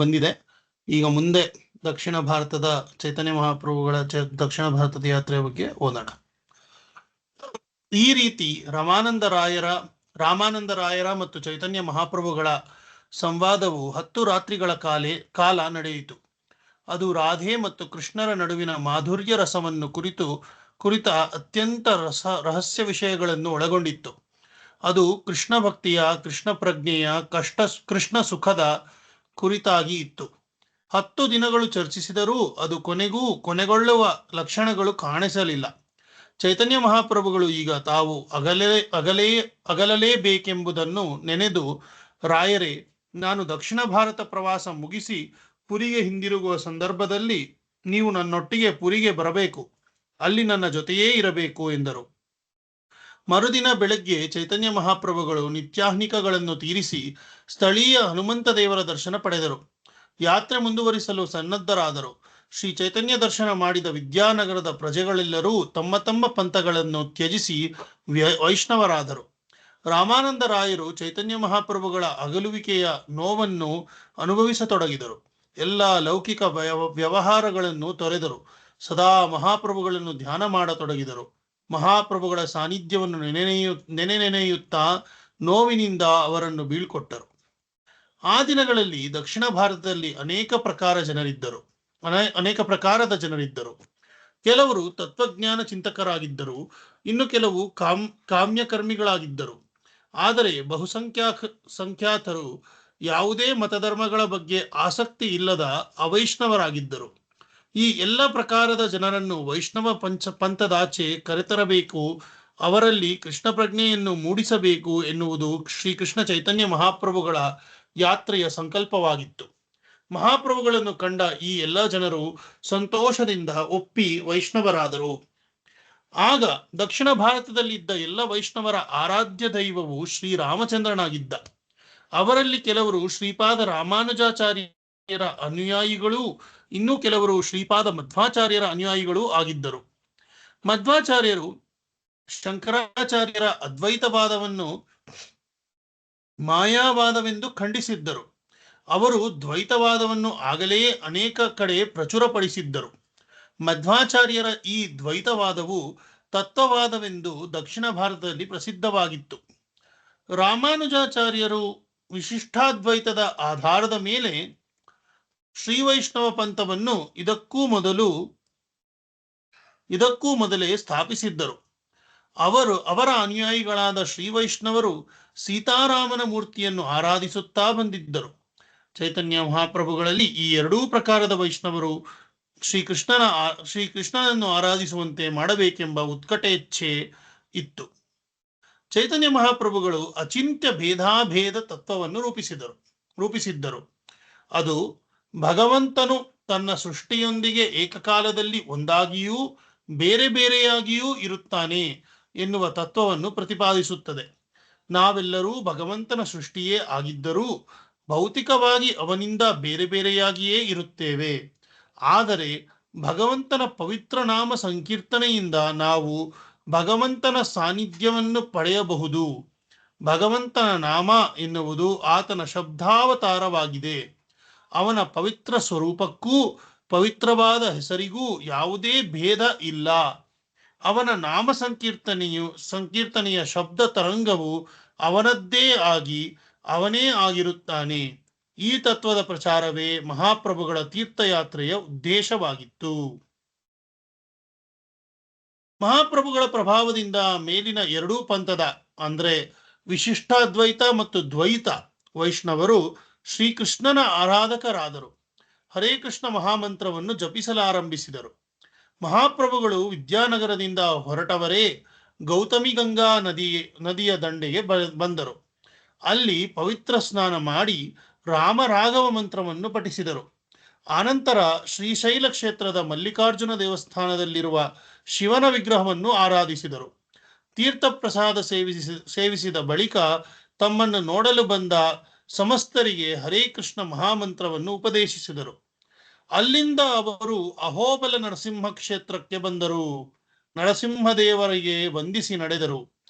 ಬಂದಿದೆ. ಈಗ ಮುಂದೆ ದಕ್ಷಿಣ ಭಾರತದ ಚೈತನ್ಯ ಮಹಾಪ್ರಭುಗಳ ದಕ್ಷಿಣ ಭಾರತದ ಯಾತ್ರೆಯ ಬಗ್ಗೆ ಓದೋಣ. ಈ ರೀತಿ ರಾಮಾನಂದರಾಯರ ಮತ್ತು ಚೈತನ್ಯ ಮಹಾಪ್ರಭುಗಳ ಸಂವಾದವು 10 ರಾತ್ರಿಗಳ ಕಾಲ ನಡೆಯಿತು. ಅದು ರಾಧೆ ಮತ್ತು ಕೃಷ್ಣರ ನಡುವಿನ ಮಾಧುರ್ಯ ರಸವನ್ನು ಕುರಿತ ಅತ್ಯಂತ ರಹಸ್ಯ ವಿಷಯಗಳನ್ನು ಒಳಗೊಂಡಿತ್ತು. ಅದು ಕೃಷ್ಣ ಭಕ್ತಿಯ, ಕೃಷ್ಣ ಪ್ರಜ್ಞೆಯ, ಕೃಷ್ಣ ಸುಖದ ಕುರಿತಾಗಿ ಇತ್ತು. 10 ದಿನಗಳು ಚರ್ಚಿಸಿದರೂ ಅದು ಕೊನೆಗೊಳ್ಳುವ ಲಕ್ಷಣಗಳು ಕಾಣಿಸಲಿಲ್ಲ. ಚೈತನ್ಯ ಮಹಾಪ್ರಭುಗಳು ಈಗ ತಾವು ಅಗಲಲೇಬೇಕೆಂಬುದನ್ನು ನೆನೆದು, ರಾಯರೇ, ನಾನು ದಕ್ಷಿಣ ಭಾರತ ಪ್ರವಾಸ ಮುಗಿಸಿ ಪುರಿಗೆ ಹಿಂದಿರುಗುವ ಸಂದರ್ಭದಲ್ಲಿ ನೀವು ನನ್ನೊಟ್ಟಿಗೆ ಪುರಿಗೆ ಬರಬೇಕು, ಅಲ್ಲಿ ನನ್ನ ಜೊತೆಯೇ ಇರಬೇಕು ಎಂದರು. ಮರುದಿನ ಬೆಳಗ್ಗೆ ಚೈತನ್ಯ ಮಹಾಪ್ರಭುಗಳು ನಿತ್ಯಾಹ್ನಿಕಗಳನ್ನು ತೀರಿಸಿ ಸ್ಥಳೀಯ ಹನುಮಂತ ದೇವರ ದರ್ಶನ ಪಡೆದರು. ಯಾತ್ರೆ ಮುಂದುವರಿಸಲು ಸನ್ನದ್ಧರಾದರು. ಶ್ರೀ ಚೈತನ್ಯ ದರ್ಶನ ಮಾಡಿದ ವಿದ್ಯಾನಗರದ ಪ್ರಜೆಗಳೆಲ್ಲರೂ ತಮ್ಮ ತಮ್ಮ ಪಂಥಗಳನ್ನು ತ್ಯಜಿಸಿ ವೈಷ್ಣವರಾದರು. ರಾಮಾನಂದರಾಯರು ಚೈತನ್ಯ ಮಹಾಪ್ರಭುಗಳ ಅಗಲುವಿಕೆಯ ನೋವನ್ನು ಅನುಭವಿಸತೊಡಗಿದರು. ಎಲ್ಲ ಲೌಕಿಕ ವ್ಯವಹಾರಗಳನ್ನು ತೊರೆದರು. ಸದಾ ಮಹಾಪ್ರಭುಗಳನ್ನು ಧ್ಯಾನ ಮಾಡತೊಡಗಿದರು. ಮಹಾಪ್ರಭುಗಳ ಸಾನ್ನಿಧ್ಯವನ್ನು ನೆನೆಯುತ್ತಾ ನೋವಿನಿಂದ ಅವರನ್ನು ಬೀಳ್ಕೊಟ್ಟರು. ಆ ದಿನಗಳಲ್ಲಿ ದಕ್ಷಿಣ ಭಾರತದಲ್ಲಿ ಅನೇಕ ಪ್ರಕಾರದ ಜನರಿದ್ದರು. ಕೆಲವರು ತತ್ವಜ್ಞಾನ ಚಿಂತಕರಾಗಿದ್ದರು, ಇನ್ನು ಕೆಲವು ಕಾಮ್ಯಕರ್ಮಿಗಳಾಗಿದ್ದರು. ಆದರೆ ಬಹುಸಂಖ್ಯಾತರು ಯಾವುದೇ ಮತಧರ್ಮಗಳ ಬಗ್ಗೆ ಆಸಕ್ತಿ ಇಲ್ಲದ ಅವೈಷ್ಣವರಾಗಿದ್ದರು. ಈ ಎಲ್ಲ ಪ್ರಕಾರದ ಜನರನ್ನು ವೈಷ್ಣವ ಪಂಥದಾಚೆ ಕರೆತರಬೇಕು, ಅವರಲ್ಲಿ ಕೃಷ್ಣ ಪ್ರಜ್ಞೆಯನ್ನು ಮೂಡಿಸಬೇಕು ಎನ್ನುವುದು ಶ್ರೀಕೃಷ್ಣ ಚೈತನ್ಯ ಮಹಾಪ್ರಭುಗಳ ಯಾತ್ರೆಯ ಸಂಕಲ್ಪವಾಗಿತ್ತು. ಮಹಾಪ್ರಭುಗಳನ್ನು ಕಂಡ ಈ ಎಲ್ಲ ಜನರು ಸಂತೋಷದಿಂದ ಒಪ್ಪಿ ವೈಷ್ಣವರಾದರು. ಆಗ ದಕ್ಷಿಣ ಭಾರತದಲ್ಲಿದ್ದ ಎಲ್ಲ ವೈಷ್ಣವರ ಆರಾಧ್ಯ ದೈವವು ಶ್ರೀರಾಮಚಂದ್ರನಾಗಿದ್ದ. ಅವರಲ್ಲಿ ಕೆಲವರು ಶ್ರೀಪಾದ ರಾಮಾನುಜಾಚಾರ್ಯರ ಅನುಯಾಯಿಗಳೂ ಇನ್ನೂ ಕೆಲವರು ಶ್ರೀಪಾದ ಮಧ್ವಾಚಾರ್ಯರ ಅನುಯಾಯಿಗಳೂ ಆಗಿದ್ದರು. ಮಧ್ವಾಚಾರ್ಯರು ಶಂಕರಾಚಾರ್ಯರ ಅದ್ವೈತವಾದವನ್ನು ಮಾಯಾವಾದವೆಂದು ಖಂಡಿಸಿದ್ದರು. ಅವರು ದ್ವೈತವಾದವನ್ನು ಆಗಲೇ ಅನೇಕ ಕಡೆ ಪ್ರಚುರಪಡಿಸಿದ್ದರು. ಮಧ್ವಾಚಾರ್ಯರ ಈ ದ್ವೈತವಾದವು ತತ್ವವಾದವೆಂದು ದಕ್ಷಿಣ ಭಾರತದಲ್ಲಿ ಪ್ರಸಿದ್ಧವಾಗಿತ್ತು. ರಾಮಾನುಜಾಚಾರ್ಯರು ವಿಶಿಷ್ಟಾದ್ವೈತದ ಆಧಾರದ ಮೇಲೆ ಶ್ರೀ ವೈಷ್ಣವ ಪಂಥವನ್ನು ಇದಕ್ಕೂ ಮೊದಲೇ ಸ್ಥಾಪಿಸಿದ್ದರು. ಅವರ ಅನುಯಾಯಿಗಳಾದ ಶ್ರೀ ವೈಷ್ಣವರು ಸೀತಾರಾಮನ ಮೂರ್ತಿಯನ್ನು ಆರಾಧಿಸುತ್ತಾ ಬಂದಿದ್ದರು. ಚೈತನ್ಯ ಮಹಾಪ್ರಭುಗಳಲ್ಲಿ ಈ ಎರಡೂ ಪ್ರಕಾರದ ವೈಷ್ಣವರು ಶ್ರೀಕೃಷ್ಣನನ್ನು ಆರಾಧಿಸುವಂತೆ ಮಾಡಬೇಕೆಂಬ ಉತ್ಕಟೇಚ್ಛೆ ಇತ್ತು. ಚೈತನ್ಯ ಮಹಾಪ್ರಭುಗಳು ಅಚಿಂತ್ಯ ಭೇದಾಭೇದ ತತ್ವವನ್ನು ರೂಪಿಸಿದ್ದರು. ಅದು ಭಗವಂತನು ತನ್ನ ಸೃಷ್ಟಿಯೊಂದಿಗೆ ಏಕಕಾಲದಲ್ಲಿ ಒಂದಾಗಿಯೂ ಬೇರೆ ಬೇರೆಯಾಗಿಯೂ ಇರುತ್ತಾನೆ ಎನ್ನುವ ತತ್ವವನ್ನು ಪ್ರತಿಪಾದಿಸುತ್ತದೆ. ನಾವೆಲ್ಲರೂ ಭಗವಂತನ ಸೃಷ್ಟಿಯೇ ಆಗಿದ್ದರೂ ಭೌತಿಕವಾಗಿ ಅವನಿಂದ ಬೇರೆ ಬೇರೆಯಾಗಿಯೇ ಇರುತ್ತೇವೆ. ಆದರೆ ಭಗವಂತನ ಪವಿತ್ರ ನಾಮ ಸಂಕೀರ್ತನೆಯಿಂದ ನಾವು ಭಗವಂತನ ಸಾನ್ನಿಧ್ಯವನ್ನು ಪಡೆಯಬಹುದು. ಭಗವಂತನ ನಾಮ ಎನ್ನುವುದು ಆತನ ಶಬ್ದಾವತಾರವಾಗಿದೆ. ಅವನ ಪವಿತ್ರ ಸ್ವರೂಪಕ್ಕೂ ಪವಿತ್ರವಾದ ಹೆಸರಿಗೂ ಯಾವುದೇ ಭೇದ ಇಲ್ಲ. ಅವನ ನಾಮ ಸಂಕೀರ್ತನೆಯ ಶಬ್ದ ತರಂಗವು ಅವನದ್ದೇ ಆಗಿ ಅವನೇ ಆಗಿರುತ್ತಾನೆ. ಈ ತತ್ವದ ಪ್ರಚಾರವೇ ಮಹಾಪ್ರಭುಗಳ ತೀರ್ಥಯಾತ್ರೆಯ ಉದ್ದೇಶವಾಗಿತ್ತು. ಮಹಾಪ್ರಭುಗಳ ಪ್ರಭಾವದಿಂದ ಮೇಲಿನ ಎರಡೂ ಪಂಥದ ಅಂದರೆ ವಿಶಿಷ್ಟಾದ್ವೈತ ಮತ್ತು ದ್ವೈತ ವೈಷ್ಣವರು ಶ್ರೀಕೃಷ್ಣನ ಆರಾಧಕರಾದರು. ಹರೇ ಕೃಷ್ಣ ಮಹಾಮಂತ್ರವನ್ನು ಜಪಿಸಲಾರಂಭಿಸಿದರು. ಮಹಾಪ್ರಭುಗಳು ವಿದ್ಯಾನಗರದಿಂದ ಹೊರಟವರೇ ಗೌತಮಿ ಗಂಗಾ ನದಿಯ ದಂಡೆಗೆ ಬಂದರು. ಅಲ್ಲಿ ಪವಿತ್ರ ಸ್ನಾನ ಮಾಡಿ ರಾಮರಾಘವ ಮಂತ್ರವನ್ನು ಪಠಿಸಿದರು. ಆನಂತರ ಶ್ರೀಶೈಲ ಕ್ಷೇತ್ರದ ಮಲ್ಲಿಕಾರ್ಜುನ ದೇವಸ್ಥಾನದಲ್ಲಿರುವ ಶಿವನ ವಿಗ್ರಹವನ್ನು ಆರಾಧಿಸಿದರು. ತೀರ್ಥ ಪ್ರಸಾದ ಸೇವಿಸಿದ ಬಳಿಕ ತಮ್ಮನ್ನು ನೋಡಲು ಬಂದ ಸಮಸ್ತರಿಗೆ ಹರೇ ಕೃಷ್ಣ ಮಹಾಮಂತ್ರವನ್ನು ಉಪದೇಶಿಸಿದರು. ಅಲ್ಲಿಂದ ಅವರು ಅಹೋಬಲ ನರಸಿಂಹ ಕ್ಷೇತ್ರಕ್ಕೆ ಬಂದರು. ನರಸಿಂಹದೇವರಿಗೆ ವಂದಿಸಿ ನಡೆದರು.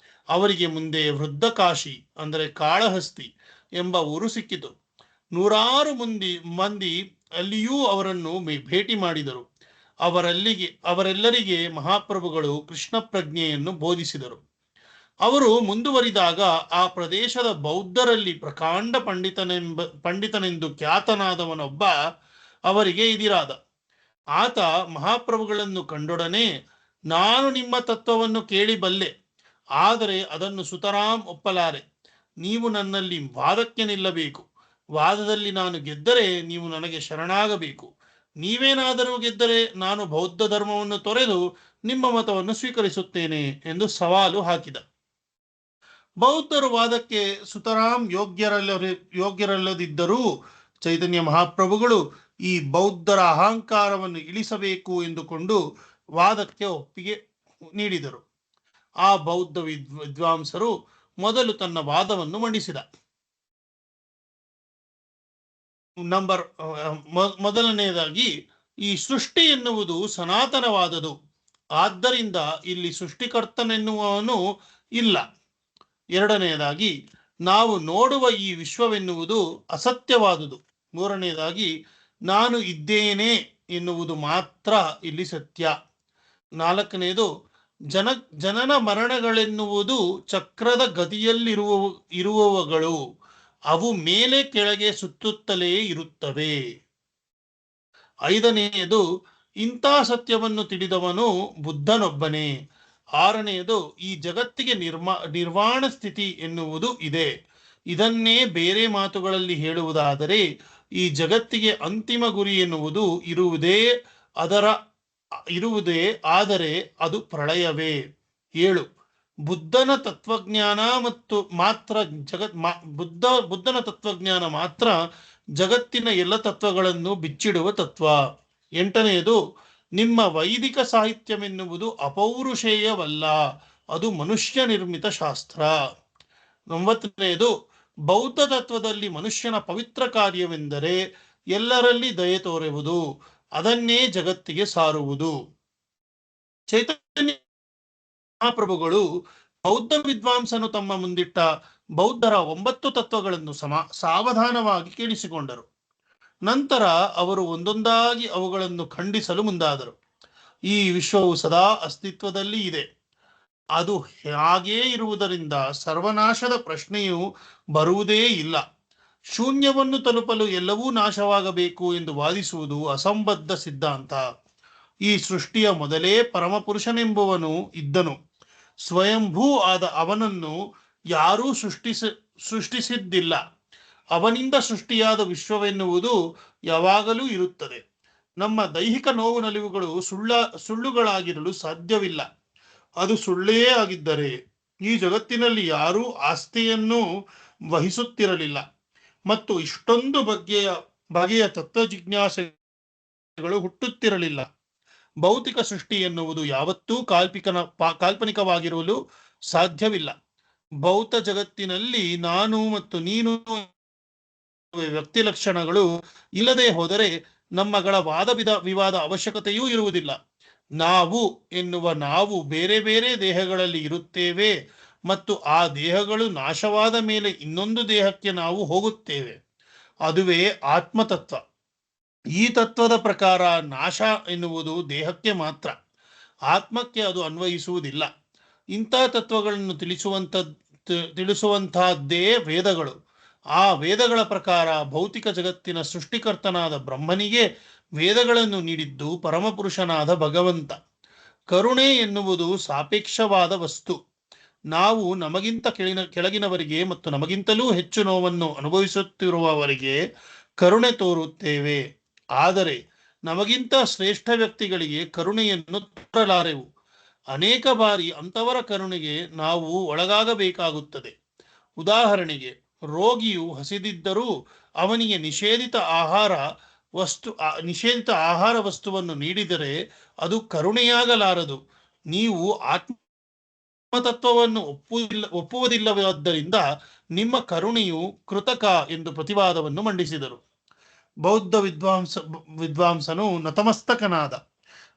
ಅವರಿಗೆ ಮುಂದೆ ವೃದ್ಧಕಾಶಿ ಅಂದರೆ ಕಾಳಹಸ್ತಿ ಎಂಬ ಊರು ಸಿಕ್ಕಿತು. ನೂರಾರು ಮಂದಿ ಅಲ್ಲಿಯೂ ಅವರನ್ನು ಭೇಟಿ ಮಾಡಿದರು. ಅವರೆಲ್ಲರಿಗೆ ಮಹಾಪ್ರಭುಗಳು ಕೃಷ್ಣ ಪ್ರಜ್ಞೆಯನ್ನು ಬೋಧಿಸಿದರು. ಅವರು ಮುಂದುವರಿದಾಗ ಆ ಪ್ರದೇಶದ ಬೌದ್ಧರಲ್ಲಿ ಪ್ರಕಾಂಡ ಪಂಡಿತನೆಂದು ಖ್ಯಾತನಾದವನೊಬ್ಬ ಅವರಿಗೆ ಎದುರಾದ. ಆತ ಮಹಾಪ್ರಭುಗಳನ್ನು ಕಂಡೊಡನೆ, ನಾನು ನಿಮ್ಮ ತತ್ವವನ್ನು ಕೇಳಿಬಲ್ಲೆ, ಆದರೆ ಅದನ್ನು ಸುತರಾಂ ಒಪ್ಪಲಾರೆ. ನೀವು ನನ್ನಲ್ಲಿ ವಾದಕ್ಕೆ ನಿಲ್ಲಬೇಕು. ವಾದದಲ್ಲಿ ನಾನು ಗೆದ್ದರೆ ನೀವು ನನಗೆ ಶರಣಾಗಬೇಕು. ನೀವೇನಾದರೂ ಗೆದ್ದರೆ ನಾನು ಬೌದ್ಧ ಧರ್ಮವನ್ನು ತೊರೆದು ನಿಮ್ಮ ಮತವನ್ನು ಸ್ವೀಕರಿಸುತ್ತೇನೆ ಎಂದು ಸವಾಲು ಹಾಕಿದ. ಬೌದ್ಧರು ವಾದಕ್ಕೆ ಸುತರಾಂ ಯೋಗ್ಯರಲ್ಲದಿದ್ದರೂ ಚೈತನ್ಯ ಮಹಾಪ್ರಭುಗಳು ಈ ಬೌದ್ಧರ ಅಹಂಕಾರವನ್ನು ಇಳಿಸಬೇಕು ಎಂದುಕೊಂಡು ವಾದಕ್ಕೆ ಒಪ್ಪಿಗೆ ನೀಡಿದರು. ಆ ಬೌದ್ಧ ವಿದ್ವಾಂಸರು ಮೊದಲು ತನ್ನ ವಾದವನ್ನು ಮಂಡಿಸಿದ. ಮೊದಲನೆಯದಾಗಿ, ಈ ಸೃಷ್ಟಿ ಎನ್ನುವುದು ಸನಾತನವಾದದು, ಆದ್ದರಿಂದ ಇಲ್ಲಿ ಸೃಷ್ಟಿಕರ್ತನೆನ್ನುವವನು ಇಲ್ಲ. ಎರಡನೆಯದಾಗಿ, ನಾವು ನೋಡುವ ಈ ವಿಶ್ವವೆನ್ನುವುದು ಅಸತ್ಯವಾದುದು. ಮೂರನೆಯದಾಗಿ, ನಾನು ಇದ್ದೇನೆ ಎನ್ನುವುದು ಮಾತ್ರ ಇಲ್ಲಿ ಸತ್ಯ. ನಾಲ್ಕನೆಯದು, ಜನನ ಮರಣಗಳೆನ್ನುವುದು ಚಕ್ರದ ಗತಿಯಲ್ಲಿರುವವುಗಳು, ಅವು ಮೇಲೆ ಕೆಳಗೆ ಸುತ್ತುತ್ತಲೇ ಇರುತ್ತವೆ. ಐದನೆಯದು, ಇಂಥ ಸತ್ಯವನ್ನು ತಿಳಿದವನು ಬುದ್ಧನೊಬ್ಬನೇ. ಆರನೆಯದು, ಈ ಜಗತ್ತಿಗೆ ನಿರ್ವಾಣ ಸ್ಥಿತಿ ಎನ್ನುವುದು ಇದೆ. ಇದನ್ನೇ ಬೇರೆ ಮಾತುಗಳಲ್ಲಿ ಹೇಳುವುದಾದರೆ, ಈ ಜಗತ್ತಿಗೆ ಅಂತಿಮ ಗುರಿ ಎನ್ನುವುದು ಇರುವುದೇ, ಆದರೆ ಅದು ಪ್ರಳಯವೇ. 7. ಬುದ್ಧನ ತತ್ವಜ್ಞಾನ ಮಾತ್ರ ಜಗತ್ತಿನ ಎಲ್ಲ ತತ್ವಗಳನ್ನು ಬಿಚ್ಚಿಡುವ ತತ್ವ. 8ನೆಯದು, ನಿಮ್ಮ ವೈದಿಕ ಸಾಹಿತ್ಯವೆನ್ನುವುದು ಅಪೌರುಷೇಯವಲ್ಲ, ಅದು ಮನುಷ್ಯ ನಿರ್ಮಿತ ಶಾಸ್ತ್ರ. 9ನೆಯದು, ಬೌದ್ಧ ತತ್ವದಲ್ಲಿ ಮನುಷ್ಯನ ಪವಿತ್ರ ಕಾರ್ಯವೆಂದರೆ ಎಲ್ಲರಲ್ಲಿ ದಯೆ ತೋರುವುದು, ಅದನ್ನೇ ಜಗತ್ತಿಗೆ ಸಾರುವುದು. ಚೈತನ್ಯ ಮಹಾಪ್ರಭುಗಳು ಬೌದ್ಧ ವಿದ್ವಾಂಸನು ತಮ್ಮ ಮುಂದಿಟ್ಟ ಬೌದ್ಧರ 9 ತತ್ವಗಳನ್ನು ಸಾವಧಾನವಾಗಿ ಕೇಳಿಸಿಕೊಂಡರು. ನಂತರ ಅವರು ಒಂದೊಂದಾಗಿ ಅವುಗಳನ್ನು ಖಂಡಿಸಲು ಮುಂದಾದರು. ಈ ವಿಶ್ವವು ಸದಾ ಅಸ್ತಿತ್ವದಲ್ಲಿ ಇದೆ. ಅದು ಹಾಗೇ ಇರುವುದರಿಂದ ಸರ್ವನಾಶದ ಪ್ರಶ್ನೆಯೂ ಬರುವುದೇ ಇಲ್ಲ. ಶೂನ್ಯವನ್ನು ತಲುಪಲು ಎಲ್ಲವೂ ನಾಶವಾಗಬೇಕು ಎಂದು ವಾದಿಸುವುದು ಅಸಂಬದ್ಧ ಸಿದ್ಧಾಂತ. ಈ ಸೃಷ್ಟಿಯ ಮೊದಲೇ ಪರಮಪುರುಷನೆಂಬುವನು ಇದ್ದನು. ಸ್ವಯಂಭೂ ಆದ ಅವನನ್ನು ಯಾರೂ ಸೃಷ್ಟಿಸಿದ್ದಿಲ್ಲ. ಅವನಿಂದ ಸೃಷ್ಟಿಯಾದ ವಿಶ್ವವೆನ್ನುವುದು ಯಾವಾಗಲೂ ಇರುತ್ತದೆ. ನಮ್ಮ ದೈಹಿಕ ನೋವು ನಲಿವುಗಳು ಸುಳ್ಳುಗಳಾಗಿರಲು ಸಾಧ್ಯವಿಲ್ಲ. ಅದು ಸುಳ್ಳೇ ಆಗಿದ್ದರೆ ಈ ಜಗತ್ತಿನಲ್ಲಿ ಯಾರೂ ಆಸ್ತಿಯನ್ನು ವಹಿಸುತ್ತಿರಲಿಲ್ಲ ಮತ್ತು ಇಷ್ಟೊಂದು ಬಗೆಯ ತತ್ವ ಜಿಜ್ಞಾಸೆಗಳು ಹುಟ್ಟುತ್ತಿರಲಿಲ್ಲ. ಭೌತಿಕ ಸೃಷ್ಟಿ ಎನ್ನುವುದು ಯಾವತ್ತೂ ಕಾಲ್ಪನಿಕವಾಗಿರಲು ಸಾಧ್ಯವಿಲ್ಲ. ಭೌತ ಜಗತ್ತಿನಲ್ಲಿ ನಾನು ಮತ್ತು ನೀನು ವ್ಯಕ್ತಿ ಲಕ್ಷಣಗಳು ಇಲ್ಲದೆ ಹೋದರೆ ನಮ್ಮಗಳ ವಿವಾದ ಅವಶ್ಯಕತೆಯೂ ಇರುವುದಿಲ್ಲ. ನಾವು ಬೇರೆ ಬೇರೆ ದೇಹಗಳಲ್ಲಿ ಇರುತ್ತೇವೆ ಮತ್ತು ಆ ದೇಹಗಳು ನಾಶವಾದ ಮೇಲೆ ಇನ್ನೊಂದು ದೇಹಕ್ಕೆ ನಾವು ಹೋಗುತ್ತೇವೆ. ಅದುವೇ ಆತ್ಮತತ್ವ. ಈ ತತ್ವದ ಪ್ರಕಾರ ನಾಶ ಎನ್ನುವುದು ದೇಹಕ್ಕೆ ಮಾತ್ರ, ಆತ್ಮಕ್ಕೆ ಅದು ಅನ್ವಯಿಸುವುದಿಲ್ಲ. ಇಂಥ ತತ್ವಗಳನ್ನು ತಿಳಿಸುವಂತಹದ್ದೇ ವೇದಗಳು. ಆ ವೇದಗಳ ಪ್ರಕಾರ ಭೌತಿಕ ಜಗತ್ತಿನ ಸೃಷ್ಟಿಕರ್ತನಾದ ಬ್ರಹ್ಮನಿಗೆ ವೇದಗಳನ್ನು ನೀಡಿದ್ದು ಪರಮಪುರುಷನಾದ ಭಗವಂತ. ಕರುಣೆ ಎನ್ನುವುದು ಸಾಪೇಕ್ಷವಾದ ವಸ್ತು. ನಾವು ನಮಗಿಂತ ಕೆಳಗಿನವರಿಗೆ ಮತ್ತು ನಮಗಿಂತಲೂ ಹೆಚ್ಚು ನೋವನ್ನು ಅನುಭವಿಸುತ್ತಿರುವವರಿಗೆ ಕರುಣೆ ತೋರುತ್ತೇವೆ. ಆದರೆ ನಮಗಿಂತ ಶ್ರೇಷ್ಠ ವ್ಯಕ್ತಿಗಳಿಗೆ ಕರುಣೆಯನ್ನು ತೋರಲಾರೆವು. ಅನೇಕ ಬಾರಿ ಅಂತವರ ಕರುಣೆಗೆ ನಾವು ಒಳಗಾಗಬೇಕಾಗುತ್ತದೆ. ಉದಾಹರಣೆಗೆ, ರೋಗಿಯು ಹಸಿದಿದ್ದರೂ ಅವನಿಗೆ ನಿಷೇಧಿತ ಆಹಾರ ವಸ್ತುವನ್ನು ನೀಡಿದರೆ ಅದು ಕರುಣೆಯಾಗಲಾರದು. ನೀವು ಆತ್ಮತತ್ವವನ್ನು ಒಪ್ಪುವುದಿಲ್ಲವಾದ್ದರಿಂದ ನಿಮ್ಮ ಕರುಣೆಯು ಕೃತಕ ಎಂದು ಪ್ರತಿವಾದವನ್ನು ಮಂಡಿಸಿದರು. ಬೌದ್ಧ ವಿದ್ವಾಂಸನು ನತಮಸ್ತಕನಾದ.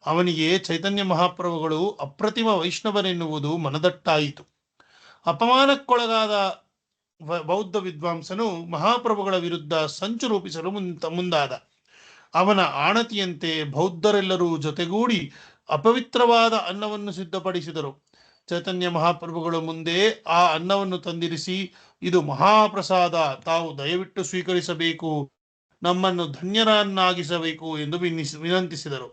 ಅವನಿಗೆ ಚೈತನ್ಯ ಮಹಾಪ್ರಭುಗಳು ಅಪ್ರತಿಮ ವೈಷ್ಣವರೆನ್ನುವುದು ಮನದಟ್ಟಾಯಿತು. ಅಪಮಾನಕ್ಕೊಳಗಾದ ಬೌದ್ಧ ವಿದ್ವಾಂಸನು ಮಹಾಪ್ರಭುಗಳ ವಿರುದ್ಧ ಸಂಚು ರೂಪಿಸಲು ಮುಂದಾದ. ಅವನ ಆಣತಿಯಂತೆ ಬೌದ್ಧರೆಲ್ಲರೂ ಜೊತೆಗೂಡಿ ಅಪವಿತ್ರವಾದ ಅನ್ನವನ್ನು ಸಿದ್ಧಪಡಿಸಿದರು. ಚೈತನ್ಯ ಮಹಾಪ್ರಭುಗಳು ಮುಂದೆ ಆ ಅನ್ನವನ್ನು ತಂದಿರಿಸಿ, ಇದು ಮಹಾಪ್ರಸಾದ, ತಾವು ದಯವಿಟ್ಟು ಸ್ವೀಕರಿಸಬೇಕು, ನಮ್ಮನ್ನು ಧನ್ಯರನ್ನಾಗಿಸಬೇಕು ಎಂದು ವಿನಂತಿಸಿದರು.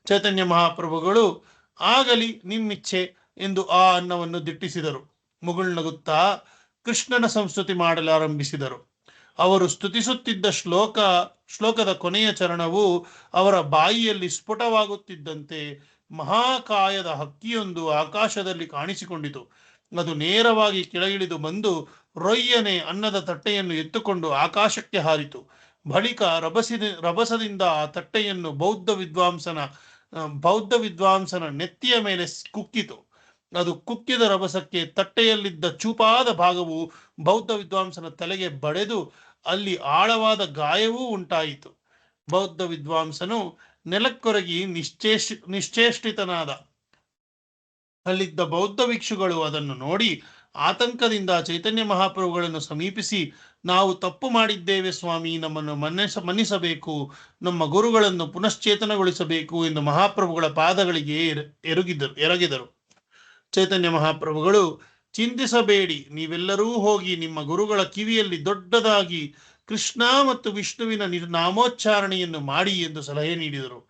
ಚೈತನ್ಯ ಮಹಾಪ್ರಭುಗಳು ಆಗಲಿ ನಿಮ್ಮಿಚ್ಛೆ ಎಂದು ಆ ಅನ್ನವನ್ನು ದಿಟ್ಟಿಸಿದರು. ಮುಗುಳ್ನಗುತ್ತಾ ಕೃಷ್ಣನ ಸಂಸ್ತುತಿ ಮಾಡಲಾರಂಭಿಸಿದರು. ಅವರು ಸ್ತುತಿಸುತ್ತಿದ್ದ ಶ್ಲೋಕದ ಕೊನೆಯ ಚರಣವು ಅವರ ಬಾಯಿಯಲ್ಲಿ ಸ್ಫುಟವಾಗುತ್ತಿದ್ದಂತೆ ಮಹಾಕಾಯದ ಹಕ್ಕಿಯೊಂದು ಆಕಾಶದಲ್ಲಿ ಕಾಣಿಸಿಕೊಂಡಿತು. ಅದು ನೇರವಾಗಿ ಕೆಳಗಿಳಿದು ಬಂದು ರೊಯ್ಯನೆ ಅನ್ನದ ತಟ್ಟೆಯನ್ನು ಎತ್ತುಕೊಂಡು ಆಕಾಶಕ್ಕೆ ಹಾರಿತು. ಬಳಿಕ ರಭಸದಿಂದ ಆ ತಟ್ಟೆಯನ್ನು ಬೌದ್ಧ ವಿದ್ವಾಂಸನ ನೆತ್ತಿಯ ಮೇಲೆ ಕುಕ್ಕಿತು. ಅದು ಕುಕ್ಕಿದ ರಭಸಕ್ಕೆ ತಟ್ಟೆಯಲ್ಲಿದ್ದ ಚೂಪಾದ ಭಾಗವು ಬೌದ್ಧ ವಿದ್ವಾಂಸನ ತಲೆಗೆ ಬಡೆದು ಅಲ್ಲಿ ಆಳವಾದ ಗಾಯವೂ ಉಂಟಾಯಿತು. ಬೌದ್ಧ ವಿದ್ವಾಂಸನು ನೆಲಕ್ಕೊರಗಿ ನಿಶ್ಚೇಷ್ಟಿತನಾದ. ಅಲ್ಲಿದ್ದ ಬೌದ್ಧ ಭಿಕ್ಷುಗಳು ಅದನ್ನು ನೋಡಿ ಆತಂಕದಿಂದ ಚೈತನ್ಯ ಮಹಾಪ್ರಭುಗಳನ್ನು ಸಮೀಪಿಸಿ, ನಾವು ತಪ್ಪು ಮಾಡಿದ್ದೇವೆ ಸ್ವಾಮಿ, ನಮ್ಮನ್ನು ಮನ್ನಿಸಬೇಕು, ನಮ್ಮ ಗುರುಗಳನ್ನು ಪುನಶ್ಚೇತನಗೊಳಿಸಬೇಕು ಎಂದು ಮಹಾಪ್ರಭುಗಳ ಪಾದಗಳಿಗೆ ಎರಗಿದರು. ಚೈತನ್ಯ ಮಹಾಪ್ರಭುಗಳು, ಚಿಂತಿಸಬೇಡಿ, ನೀವೆಲ್ಲರೂ ಹೋಗಿ ನಿಮ್ಮ ಗುರುಗಳ ಕಿವಿಯಲ್ಲಿ ದೊಡ್ಡದಾಗಿ ಕೃಷ್ಣ ಮತ್ತು ವಿಷ್ಣುವಿನ ನಾಮೋಚ್ಚಾರಣೆಯನ್ನು ಮಾಡಿ ಎಂದು ಸಲಹೆ ನೀಡಿದರು.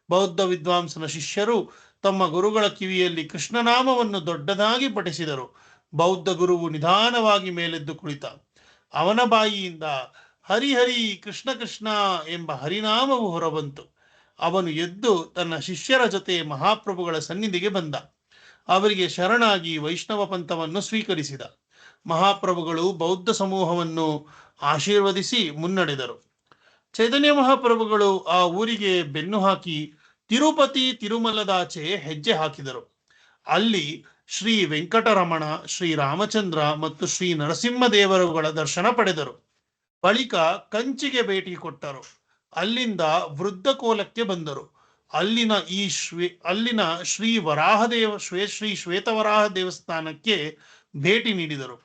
ಬೌದ್ಧ ವಿದ್ವಾಂಸನ ಶಿಷ್ಯರು ತಮ್ಮ ಗುರುಗಳ ಕಿವಿಯಲ್ಲಿ ಕೃಷ್ಣನಾಮವನ್ನು ದೊಡ್ಡದಾಗಿ ಪಠಿಸಿದರು. ಬೌದ್ಧ ಗುರುವು ನಿಧಾನವಾಗಿ ಮೇಲೆದ್ದು ಕುಳಿತ. ಅವನ ಬಾಯಿಯಿಂದ ಹರಿಹರಿ ಕೃಷ್ಣ ಕೃಷ್ಣ ಎಂಬ ಹರಿನಾಮವು ಹೊರಬಂತು. ಅವನು ಎದ್ದು ತನ್ನ ಶಿಷ್ಯರ ಜೊತೆ ಮಹಾಪ್ರಭುಗಳ ಸನ್ನಿಧಿಗೆ ಬಂದ. ಅವರಿಗೆ ಶರಣಾಗಿ ವೈಷ್ಣವ ಪಂಥವನ್ನು ಸ್ವೀಕರಿಸಿದ. ಮಹಾಪ್ರಭುಗಳು ಬೌದ್ಧ ಸಮೂಹವನ್ನು ಆಶೀರ್ವದಿಸಿ ಮುನ್ನಡೆದರು. ಚೈತನ್ಯ ಮಹಾಪ್ರಭುಗಳು ಆ ಊರಿಗೆ ಬೆನ್ನು ಹಾಕಿ ತಿರುಪತಿ ತಿರುಮಲದಾಚೆ ಹೆಜ್ಜೆ ಹಾಕಿದರು. ಅಲ್ಲಿ ಶ್ರೀ ವೆಂಕಟರಮಣ, ಶ್ರೀ ರಾಮಚಂದ್ರ ಮತ್ತು ಶ್ರೀ ನರಸಿಂಹದೇವರುಗಳ ದರ್ಶನ ಪಡೆದರು. ಬಳಿಕ ಕಂಚಿಗೆ ಭೇಟಿ ಕೊಟ್ಟರು. ಅಲ್ಲಿಂದ ವೃದ್ಧ ಕೋಲಕ್ಕೆ ಬಂದರು. ಅಲ್ಲಿನ ಶ್ರೀ ಶ್ವೇತವರಾಹ ದೇವಸ್ಥಾನಕ್ಕೆ ಭೇಟಿ ನೀಡಿದರು.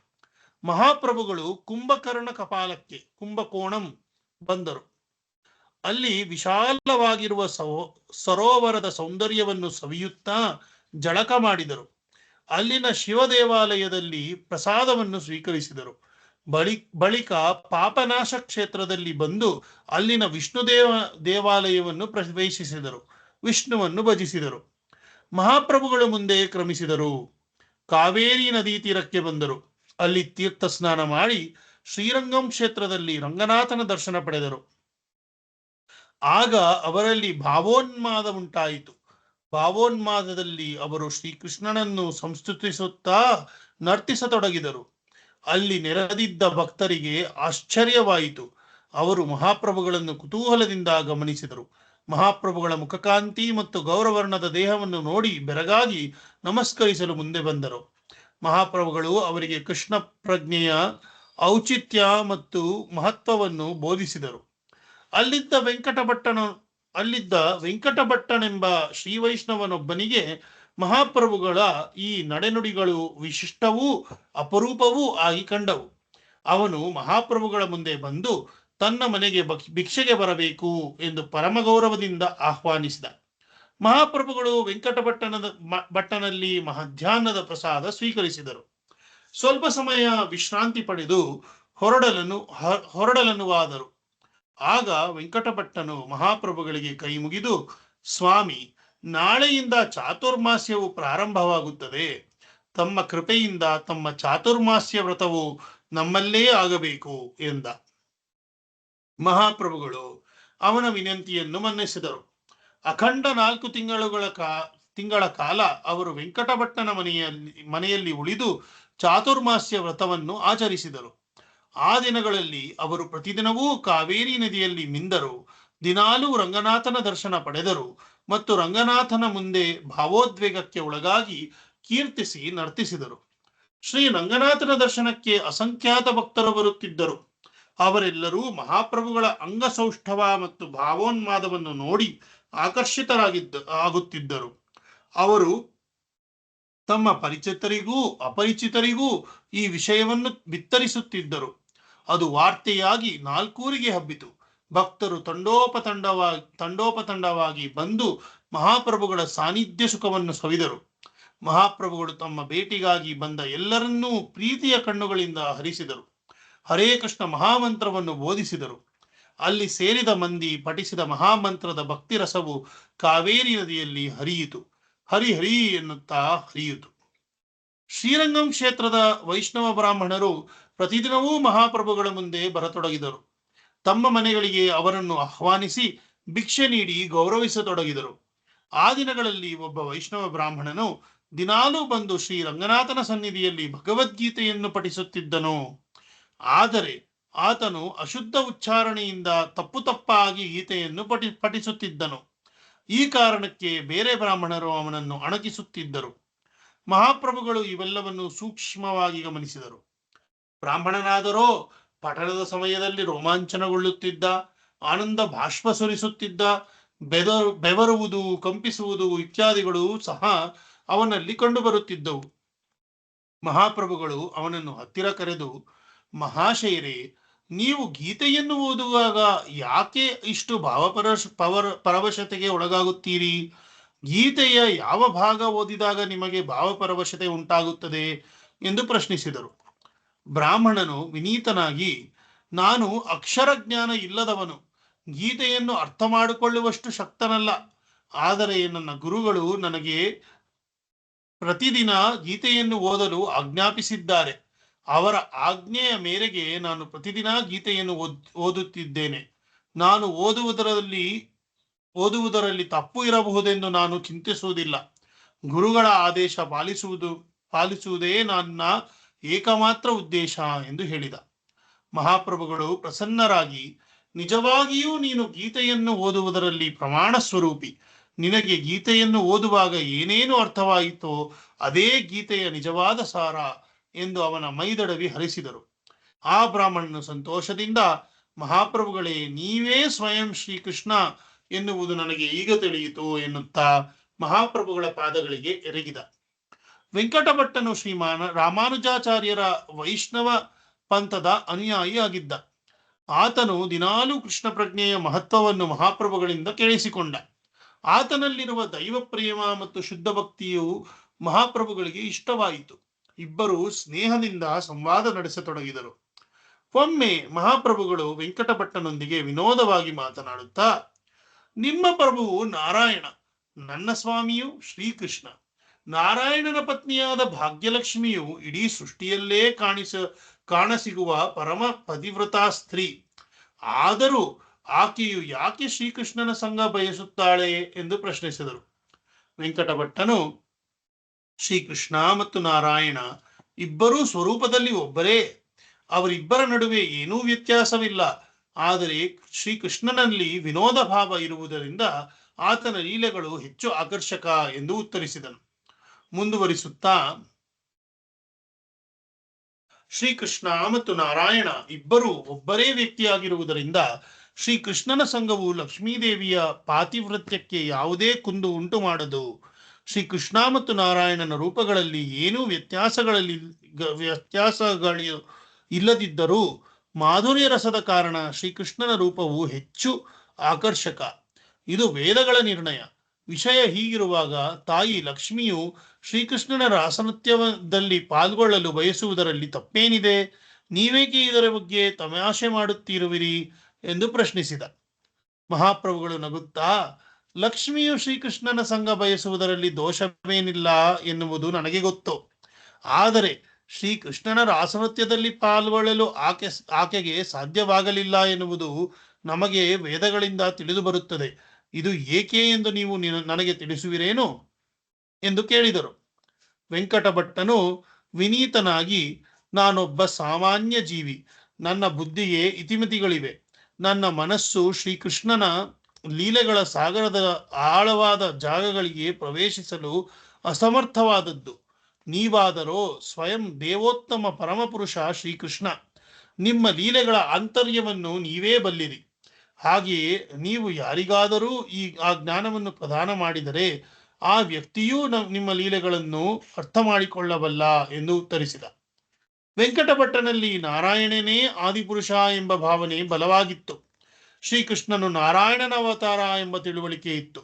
ಮಹಾಪ್ರಭುಗಳು ಕುಂಭಕರ್ಣ ಕಪಾಲಕ್ಕೆ ಕುಂಭಕೋಣಂ ಬಂದರು. ಅಲ್ಲಿ ವಿಶಾಲವಾಗಿರುವ ಸರೋವರದ ಸೌಂದರ್ಯವನ್ನು ಸವಿಯುತ್ತಾ ಜಳಕ ಮಾಡಿದರು. ಅಲ್ಲಿನ ಶಿವ ದೇವಾಲಯದಲ್ಲಿ ಪ್ರಸಾದವನ್ನು ಸ್ವೀಕರಿಸಿದರು. ಬಳಿಕ ಪಾಪನಾಶ ಕ್ಷೇತ್ರದಲ್ಲಿ ಬಂದು ಅಲ್ಲಿನ ವಿಷ್ಣು ದೇವಾಲಯವನ್ನು ಪ್ರವೇಶಿಸಿದರು. ವಿಷ್ಣುವನ್ನು ಭಜಿಸಿದರು. ಮಹಾಪ್ರಭುಗಳು ಮುಂದೆ ಕ್ರಮಿಸಿದರು. ಕಾವೇರಿ ನದಿ ತೀರಕ್ಕೆ ಬಂದರು. ಅಲ್ಲಿ ತೀರ್ಥ ಸ್ನಾನ ಮಾಡಿ ಶ್ರೀರಂಗಂ ಕ್ಷೇತ್ರದಲ್ಲಿ ರಂಗನಾಥನ ದರ್ಶನ ಪಡೆದರು. ಆಗ ಅವರಲ್ಲಿ ಭಾವೋನ್ಮಾದ ಉಂಟಾಯಿತು. ಭಾವೋನ್ಮಾದದಲ್ಲಿ ಅವರು ಶ್ರೀಕೃಷ್ಣನನ್ನು ಸಂಸ್ತುತಿಸುತ್ತಾ ನರ್ತಿಸತೊಡಗಿದರು. ಅಲ್ಲಿ ನೆರೆದಿದ್ದ ಭಕ್ತರಿಗೆ ಆಶ್ಚರ್ಯವಾಯಿತು. ಅವರು ಮಹಾಪ್ರಭುಗಳನ್ನು ಕುತೂಹಲದಿಂದ ಗಮನಿಸಿದರು. ಮಹಾಪ್ರಭುಗಳ ಮುಖಕಾಂತಿ ಮತ್ತು ಗೌರವರ್ಣದ ದೇಹವನ್ನು ನೋಡಿ ಬೆರಗಾಗಿ ನಮಸ್ಕರಿಸಲು ಮುಂದೆ ಬಂದರು. ಮಹಾಪ್ರಭುಗಳು ಅವರಿಗೆ ಕೃಷ್ಣ ಪ್ರಜ್ಞೆಯ ಔಚಿತ್ಯ ಮತ್ತು ಮಹತ್ವವನ್ನು ಬೋಧಿಸಿದರು. ಅಲ್ಲಿದ್ದ ವೆಂಕಟಭಟ್ಟನೆಂಬ ಶ್ರೀವೈಷ್ಣವನೊಬ್ಬನಿಗೆ ಮಹಾಪ್ರಭುಗಳ ಈ ನಡೆನುಡಿಗಳು ವಿಶಿಷ್ಟವೂ ಅಪರೂಪವೂ ಆಗಿ ಕಂಡವು. ಅವನು ಮಹಾಪ್ರಭುಗಳ ಮುಂದೆ ಬಂದು ತನ್ನ ಮನೆಗೆ ಭಿಕ್ಷೆಗೆ ಬರಬೇಕು ಎಂದು ಪರಮಗೌರವದಿಂದ ಆಹ್ವಾನಿಸಿದ. ಮಹಾಪ್ರಭುಗಳು ಭಟ್ಟನಲ್ಲಿ ಮಧ್ಯಾಹ್ನದ ಪ್ರಸಾದ ಸ್ವೀಕರಿಸಿದರು. ಸ್ವಲ್ಪ ಸಮಯ ವಿಶ್ರಾಂತಿ ಪಡೆದು ಹೊರಡಲನುವಾದರು. ಆಗ ವೆಂಕಟಭಟ್ಟನು ಮಹಾಪ್ರಭುಗಳಿಗೆ ಕೈ ಮುಗಿದು, ಸ್ವಾಮಿ, ನಾಳೆಯಿಂದ ಚಾತುರ್ಮಾಸ್ಯವು ಪ್ರಾರಂಭವಾಗುತ್ತದೆ. ತಮ್ಮ ಕೃಪೆಯಿಂದ ತಮ್ಮ ಚಾತುರ್ಮಾಸ್ಯ ವ್ರತವು ನಮ್ಮಲ್ಲೇ ಆಗಬೇಕು ಎಂದ. ಮಹಾಪ್ರಭುಗಳು ಅವನ ವಿನಂತಿಯನ್ನು ಮನ್ನಿಸಿದರು. ಅಖಂಡ 4 ತಿಂಗಳ ಕಾಲ ಅವರು ವೆಂಕಟಭಟ್ಟನ ಮನೆಯಲ್ಲಿ ಉಳಿದು ಚಾತುರ್ಮಾಸ್ಯ ವ್ರತವನ್ನು ಆಚರಿಸಿದರು. ಆ ದಿನಗಳಲ್ಲಿ ಅವರು ಪ್ರತಿದಿನವೂ ಕಾವೇರಿ ನದಿಯಲ್ಲಿ ಮಿಂದರು. ದಿನಾಲೂ ರಂಗನಾಥನ ದರ್ಶನ ಪಡೆದರು ಮತ್ತು ರಂಗನಾಥನ ಮುಂದೆ ಭಾವೋದ್ವೇಗಕ್ಕೆ ಒಳಗಾಗಿ ಕೀರ್ತಿಸಿ ನರ್ತಿಸಿದರು. ಶ್ರೀ ರಂಗನಾಥನ ದರ್ಶನಕ್ಕೆ ಅಸಂಖ್ಯಾತ ಭಕ್ತರು ಬರುತ್ತಿದ್ದರು. ಅವರೆಲ್ಲರೂ ಮಹಾಪ್ರಭುಗಳ ಅಂಗಸೌಷ್ಠವ ಮತ್ತು ಭಾವೋನ್ಮಾದವನ್ನು ನೋಡಿ ಆಕರ್ಷಿತರಾಗಿದ್ದರು. ಅವರು ತಮ್ಮ ಪರಿಚಿತರಿಗೂ ಅಪರಿಚಿತರಿಗೂ ಈ ವಿಷಯವನ್ನು ಬಿತ್ತರಿಸುತ್ತಿದ್ದರು. ಅದು ವಾರ್ತೆಯಾಗಿ ನಾಲ್ಕೂರಿಗೆ ಹಬ್ಬಿತು. ಭಕ್ತರು ತಂಡೋಪತಂಡವಾಗಿ ಬಂದು ಮಹಾಪ್ರಭುಗಳ ಸಾನ್ನಿಧ್ಯ ಸುಖವನ್ನು ಸವಿದರು. ಮಹಾಪ್ರಭುಗಳು ತಮ್ಮ ಭೇಟಿಗಾಗಿ ಬಂದ ಎಲ್ಲರನ್ನೂ ಪ್ರೀತಿಯ ಕಣ್ಣುಗಳಿಂದ ಹರಿಸಿದರು. ಹರೇ ಕೃಷ್ಣ ಮಹಾಮಂತ್ರವನ್ನು ಬೋಧಿಸಿದರು. ಅಲ್ಲಿ ಸೇರಿದ ಮಂದಿ ಪಠಿಸಿದ ಮಹಾಮಂತ್ರದ ಭಕ್ತಿರಸವು ಕಾವೇರಿ ನದಿಯಲ್ಲಿ ಹರಿಯಿತು. ಹರಿ ಹರಿ ಎನ್ನುತ್ತಾ ಹರಿಯಿತು. ಶ್ರೀರಂಗಂ ಕ್ಷೇತ್ರದ ವೈಷ್ಣವ ಬ್ರಾಹ್ಮಣರು ಪ್ರತಿದಿನವೂ ಮಹಾಪ್ರಭುಗಳ ಮುಂದೆ ಬರತೊಡಗಿದರು. ತಮ್ಮ ಮನೆಗಳಿಗೆ ಅವರನ್ನು ಆಹ್ವಾನಿಸಿ ಭಿಕ್ಷೆ ನೀಡಿ ಗೌರವಿಸತೊಡಗಿದರು. ಆ ದಿನಗಳಲ್ಲಿ ಒಬ್ಬ ವೈಷ್ಣವ ಬ್ರಾಹ್ಮಣನು ದಿನಾಲೂ ಬಂದು ಶ್ರೀ ರಂಗನಾಥನ ಸನ್ನಿಧಿಯಲ್ಲಿ ಭಗವದ್ಗೀತೆಯನ್ನು ಪಠಿಸುತ್ತಿದ್ದನು. ಆದರೆ ಆತನು ಅಶುದ್ಧ ಉಚ್ಚಾರಣೆಯಿಂದ ತಪ್ಪಾಗಿ ಗೀತೆಯನ್ನು ಪಠಿಸುತ್ತಿದ್ದನು. ಈ ಕಾರಣಕ್ಕೆ ಬೇರೆ ಬ್ರಾಹ್ಮಣರು ಅವನನ್ನು ಅಣಕಿಸುತ್ತಿದ್ದರು. ಮಹಾಪ್ರಭುಗಳು ಇವೆಲ್ಲವನ್ನು ಸೂಕ್ಷ್ಮವಾಗಿ ಗಮನಿಸಿದರು. ಬ್ರಾಹ್ಮಣನಾದರೋ ಪಠಣದ ಸಮಯದಲ್ಲಿ ರೋಮಾಂಚನಗೊಳ್ಳುತ್ತಿದ್ದ, ಆನಂದ ಬಾಷ್ಪ ಸುರಿಸುತ್ತಿದ್ದ, ಬೆವರುವುದು, ಕಂಪಿಸುವುದು ಇತ್ಯಾದಿಗಳು ಸಹ ಅವನಲ್ಲಿ ಕಂಡುಬರುತ್ತಿದ್ದವು. ಮಹಾಪ್ರಭುಗಳು ಅವನನ್ನು ಹತ್ತಿರ ಕರೆದು, ಮಹಾಶಯರೇ, ನೀವು ಗೀತೆಯನ್ನು ಓದುವಾಗ ಯಾಕೆ ಇಷ್ಟು ಪರವಶತೆಗೆ ಒಳಗಾಗುತ್ತೀರಿ? ಗೀತೆಯ ಯಾವ ಭಾಗ ಓದಿದಾಗ ನಿಮಗೆ ಭಾವಪರವಶತೆ ಉಂಟಾಗುತ್ತದೆ ಎಂದು ಪ್ರಶ್ನಿಸಿದರು. ಬ್ರಾಹ್ಮಣನು ವಿನೀತನಾಗಿ, ನಾನು ಅಕ್ಷರ ಜ್ಞಾನ ಇಲ್ಲದವನು, ಗೀತೆಯನ್ನು ಅರ್ಥ ಮಾಡಿಕೊಳ್ಳುವಷ್ಟು ಶಕ್ತನಲ್ಲ. ಆದರೆ ನನ್ನ ಗುರುಗಳು ನನಗೆ ಪ್ರತಿದಿನ ಗೀತೆಯನ್ನು ಓದಲು ಆಜ್ಞಾಪಿಸಿದ್ದಾರೆ. ಅವರ ಆಜ್ಞೆಯ ಮೇರೆಗೆ ನಾನು ಪ್ರತಿದಿನ ಗೀತೆಯನ್ನು ಓದುತ್ತಿದ್ದೇನೆ. ನಾನು ಓದುವುದರಲ್ಲಿ ತಪ್ಪು ಇರಬಹುದೆಂದು ನಾನು ಚಿಂತಿಸುವುದಿಲ್ಲ. ಗುರುಗಳ ಆದೇಶ ಪಾಲಿಸುವುದೇ ನನ್ನ ಏಕಮಾತ್ರ ಉದ್ದೇಶ ಎಂದು ಹೇಳಿದ. ಮಹಾಪ್ರಭುಗಳು ಪ್ರಸನ್ನರಾಗಿ, ನಿಜವಾಗಿಯೂ ನೀನು ಗೀತೆಯನ್ನು ಓದುವುದರಲ್ಲಿ ಪ್ರಮಾಣ ಸ್ವರೂಪಿ. ನಿನಗೆ ಗೀತೆಯನ್ನು ಓದುವಾಗ ಏನೇನು ಅರ್ಥವಾಯಿತೋ ಅದೇ ಗೀತೆಯ ನಿಜವಾದ ಸಾರ ಎಂದು ಅವನ ಮೈದಡವಿ ಹರಿಸಿದರು. ಆ ಬ್ರಾಹ್ಮಣನು ಸಂತೋಷದಿಂದ, ಮಹಾಪ್ರಭುಗಳೇ, ನೀವೇ ಸ್ವಯಂ ಶ್ರೀಕೃಷ್ಣ ಎನ್ನುವುದು ನನಗೆ ಈಗ ತಿಳಿಯಿತು ಎನ್ನುತ್ತಾ ಮಹಾಪ್ರಭುಗಳ ಪಾದಗಳಿಗೆ ಎರಗಿದ. ವೆಂಕಟಭಟ್ಟನು ರಾಮಾನುಜಾಚಾರ್ಯರ ವೈಷ್ಣವ ಪಂಥದ ಅನುಯಾಯಿ ಆಗಿದ್ದ. ಆತನು ದಿನಾಲೂ ಕೃಷ್ಣ ಪ್ರಜ್ಞೆಯ ಮಹತ್ವವನ್ನು ಮಹಾಪ್ರಭುಗಳಿಂದ ಕೇಳಿಸಿಕೊಂಡ. ಆತನಲ್ಲಿರುವ ದೈವ ಪ್ರೇಮ ಮತ್ತು ಶುದ್ಧ ಭಕ್ತಿಯು ಮಹಾಪ್ರಭುಗಳಿಗೆ ಇಷ್ಟವಾಯಿತು. ಇಬ್ಬರು ಸ್ನೇಹದಿಂದ ಸಂವಾದ ನಡೆಸತೊಡಗಿದರು. ಒಮ್ಮೆ ಮಹಾಪ್ರಭುಗಳು ವೆಂಕಟಭಟ್ಟನೊಂದಿಗೆ ವಿನೋದವಾಗಿ ಮಾತನಾಡುತ್ತಾ, ನಿಮ್ಮ ಪ್ರಭುವು ನಾರಾಯಣ, ನನ್ನ ಸ್ವಾಮಿಯು ಶ್ರೀಕೃಷ್ಣ. ನಾರಾಯಣನ ಪತ್ನಿಯಾದ ಭಾಗ್ಯಲಕ್ಷ್ಮಿಯು ಇಡೀ ಸೃಷ್ಟಿಯಲ್ಲೇ ಕಾಣಸಿಗುವ ಪರಮ ಪತಿವ್ರತಾ ಸ್ತ್ರೀ. ಆದರೂ ಆಕೆಯು ಯಾಕೆ ಶ್ರೀಕೃಷ್ಣನ ಸಂಗ ಬಯಸುತ್ತಾಳೆ ಎಂದು ಪ್ರಶ್ನಿಸಿದರು. ವೆಂಕಟಭಟ್ಟನು, ಶ್ರೀಕೃಷ್ಣ ಮತ್ತು ನಾರಾಯಣ ಇಬ್ಬರೂ ಸ್ವರೂಪದಲ್ಲಿ ಒಬ್ಬರೇ. ಅವರಿಬ್ಬರ ನಡುವೆ ಏನೂ ವ್ಯತ್ಯಾಸವಿಲ್ಲ. ಆದರೆ ಶ್ರೀಕೃಷ್ಣನಲ್ಲಿ ವಿನೋದ ಭಾವ ಇರುವುದರಿಂದ ಆತನ ಲೀಲೆಗಳು ಹೆಚ್ಚು ಆಕರ್ಷಕ ಎಂದು ಉತ್ತರಿಸಿದನು. ಮುಂದುವರಿಸುತ್ತಾ, ಶ್ರೀಕೃಷ್ಣ ಮತ್ತು ನಾರಾಯಣ ಇಬ್ಬರು ಒಬ್ಬರೇ ವ್ಯಕ್ತಿಯಾಗಿರುವುದರಿಂದ ಶ್ರೀಕೃಷ್ಣನ ಸಂಘವು ಲಕ್ಷ್ಮೀದೇವಿಯ ಪಾತಿವ್ರತ್ಯಕ್ಕೆ ಯಾವುದೇ ಕುಂದು ಉಂಟು ಮಾಡದು. ಶ್ರೀಕೃಷ್ಣ ಮತ್ತು ನಾರಾಯಣನ ರೂಪಗಳಲ್ಲಿ ಏನೂ ವ್ಯತ್ಯಾಸಗಳು ಇಲ್ಲದಿದ್ದರೂ ಮಾಧುರ್ಯ ರಸದ ಕಾರಣ ಶ್ರೀಕೃಷ್ಣನ ರೂಪವು ಹೆಚ್ಚು ಆಕರ್ಷಕ. ಇದು ವೇದಗಳ ನಿರ್ಣಯ. ವಿಷಯ ಹೀಗಿರುವಾಗ ತಾಯಿ ಲಕ್ಷ್ಮಿಯು ಶ್ರೀಕೃಷ್ಣನ ರಾಸನೃತ್ಯದಲ್ಲಿ ಪಾಲ್ಗೊಳ್ಳಲು ಬಯಸುವುದರಲ್ಲಿ ತಪ್ಪೇನಿದೆ? ನೀವೇಕೆ ಇದರ ಬಗ್ಗೆ ತಮಾಷೆ ಮಾಡುತ್ತಿರುವಿರಿ ಎಂದು ಪ್ರಶ್ನಿಸಿದ. ಮಹಾಪ್ರಭುಗಳು ನಗುತ್ತಾ, ಲಕ್ಷ್ಮಿಯು ಶ್ರೀಕೃಷ್ಣನ ಸಂಘ ಬಯಸುವುದರಲ್ಲಿ ದೋಷವೇನಿಲ್ಲ ಎನ್ನುವುದು ನನಗೆ ಗೊತ್ತು. ಆದರೆ ಶ್ರೀಕೃಷ್ಣನ ರಾಸನೃತ್ಯದಲ್ಲಿ ಪಾಲ್ಗೊಳ್ಳಲು ಆಕೆಗೆ ಸಾಧ್ಯವಾಗಲಿಲ್ಲ ಎನ್ನುವುದು ನಮಗೆ ವೇದಗಳಿಂದ ತಿಳಿದು ಬರುತ್ತದೆ. ಇದು ಏಕೆ ಎಂದು ನೀವು ನನಗೆ ತಿಳಿಸುವಿರೇನು ಎಂದು ಕೇಳಿದರು. ವೆಂಕಟಭಟ್ಟನು ವಿನೀತನಾಗಿ, ನಾನೊಬ್ಬ ಸಾಮಾನ್ಯ ಜೀವಿ. ನನ್ನ ಬುದ್ಧಿಗೆ ಇತಿಮಿತಿಗಳಿವೆ. ನನ್ನ ಮನಸ್ಸು ಶ್ರೀಕೃಷ್ಣನ ಲೀಲೆಗಳ ಸಾಗರದ ಆಳವಾದ ಜಾಗಗಳಿಗೆ ಪ್ರವೇಶಿಸಲು ಅಸಮರ್ಥವಾದದ್ದು. ನೀವಾದರೋ ಸ್ವಯಂ ದೇವೋತ್ತಮ ಪರಮಪುರುಷ ಶ್ರೀಕೃಷ್ಣ. ನಿಮ್ಮ ಲೀಲೆಗಳ ಆಂತರ್ಯವನ್ನು ನೀವೇ ಬಲ್ಲಿರಿ. ಹಾಗೆಯೇ ನೀವು ಯಾರಿಗಾದರೂ ಆ ಜ್ಞಾನವನ್ನು ಪ್ರದಾನ ಮಾಡಿದರೆ ಆ ವ್ಯಕ್ತಿಯೂ ನಿಮ್ಮ ಲೀಲೆಗಳನ್ನು ಅರ್ಥ ಮಾಡಿಕೊಳ್ಳಬಲ್ಲ ಎಂದು ಉತ್ತರಿಸಿದ. ವೆಂಕಟಭಟ್ಟನಲ್ಲಿ ನಾರಾಯಣನೇ ಆದಿಪುರುಷ ಎಂಬ ಭಾವನೆ ಬಲವಾಗಿತ್ತು. ಶ್ರೀಕೃಷ್ಣನು ನಾರಾಯಣನ ಅವತಾರ ಎಂಬ ತಿಳುವಳಿಕೆ ಇತ್ತು.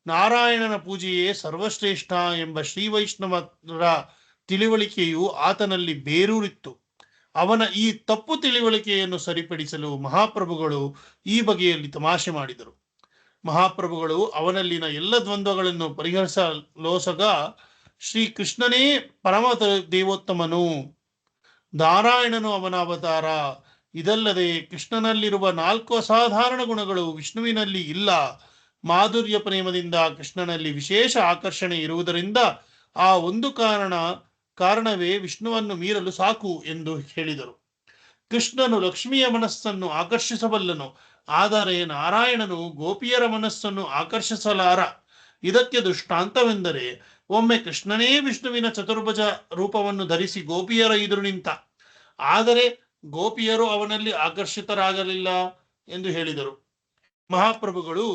ನಾರಾಯಣನ ಪೂಜೆಯೇ ಸರ್ವಶ್ರೇಷ್ಠ ಎಂಬ ಶ್ರೀ ವೈಷ್ಣವರ ತಿಳುವಳಿಕೆಯು ಆತನಲ್ಲಿ ಬೇರೂರಿತ್ತು. ಅವನ ಈ ತಪ್ಪು ತಿಳುವಳಿಕೆಯನ್ನು ಸರಿಪಡಿಸಲು ಮಹಾಪ್ರಭುಗಳು ಈ ಬಗೆಯಲ್ಲಿ ತಮಾಷೆ ಮಾಡಿದರು. ಮಹಾಪ್ರಭುಗಳು ಅವನಲ್ಲಿನ ಎಲ್ಲ ದ್ವಂದ್ವಗಳನ್ನು ಪರಿಹರಿಸಲೋಸಗ ಶ್ರೀಕೃಷ್ಣನೇ ಪರಮ ದೇವೋತ್ತಮನು, ನಾರಾಯಣನು ಅವನ ಅವತಾರ. ಇದಲ್ಲದೆ ಕೃಷ್ಣನಲ್ಲಿರುವ 4 ಅಸಾಧಾರಣ ಗುಣಗಳು ವಿಷ್ಣುವಿನಲ್ಲಿ ಇಲ್ಲ. ಮಾಧುರ್ಯ ಪ್ರೇಮದಿಂದ ಕೃಷ್ಣನಲ್ಲಿ ವಿಶೇಷ ಆಕರ್ಷಣೆ ಇರುವುದರಿಂದ ಆ ಒಂದು ಕಾರಣವೇ ವಿಷ್ಣುವನ್ನು ಮೀರಲು ಸಾಕು ಎಂದು ಹೇಳಿದರು. ಕೃಷ್ಣನು ಲಕ್ಷ್ಮಿಯ ಮನಸ್ಸನ್ನು ಆಕರ್ಷಿಸಬಲ್ಲನು, ಆದರೆ ನಾರಾಯಣನು ಗೋಪಿಯರ ಮನಸ್ಸನ್ನು ಆಕರ್ಷಿಸಲಾರ. ಇದಕ್ಕೆ ದೃಷ್ಟಾಂತವೆಂದರೆ, ಒಮ್ಮೆ ಕೃಷ್ಣನೇ ವಿಷ್ಣುವಿನ ಚತುರ್ಭುಜ ರೂಪವನ್ನು ಧರಿಸಿ ಗೋಪಿಯರ ಎದುರು ನಿಂತ, ಆದರೆ ಗೋಪಿಯರು ಅವನಲ್ಲಿ ಆಕರ್ಷಿತರಾಗಲಿಲ್ಲ ಎಂದು ಹೇಳಿದರು. ಮಹಾಪ್ರಭುಗಳು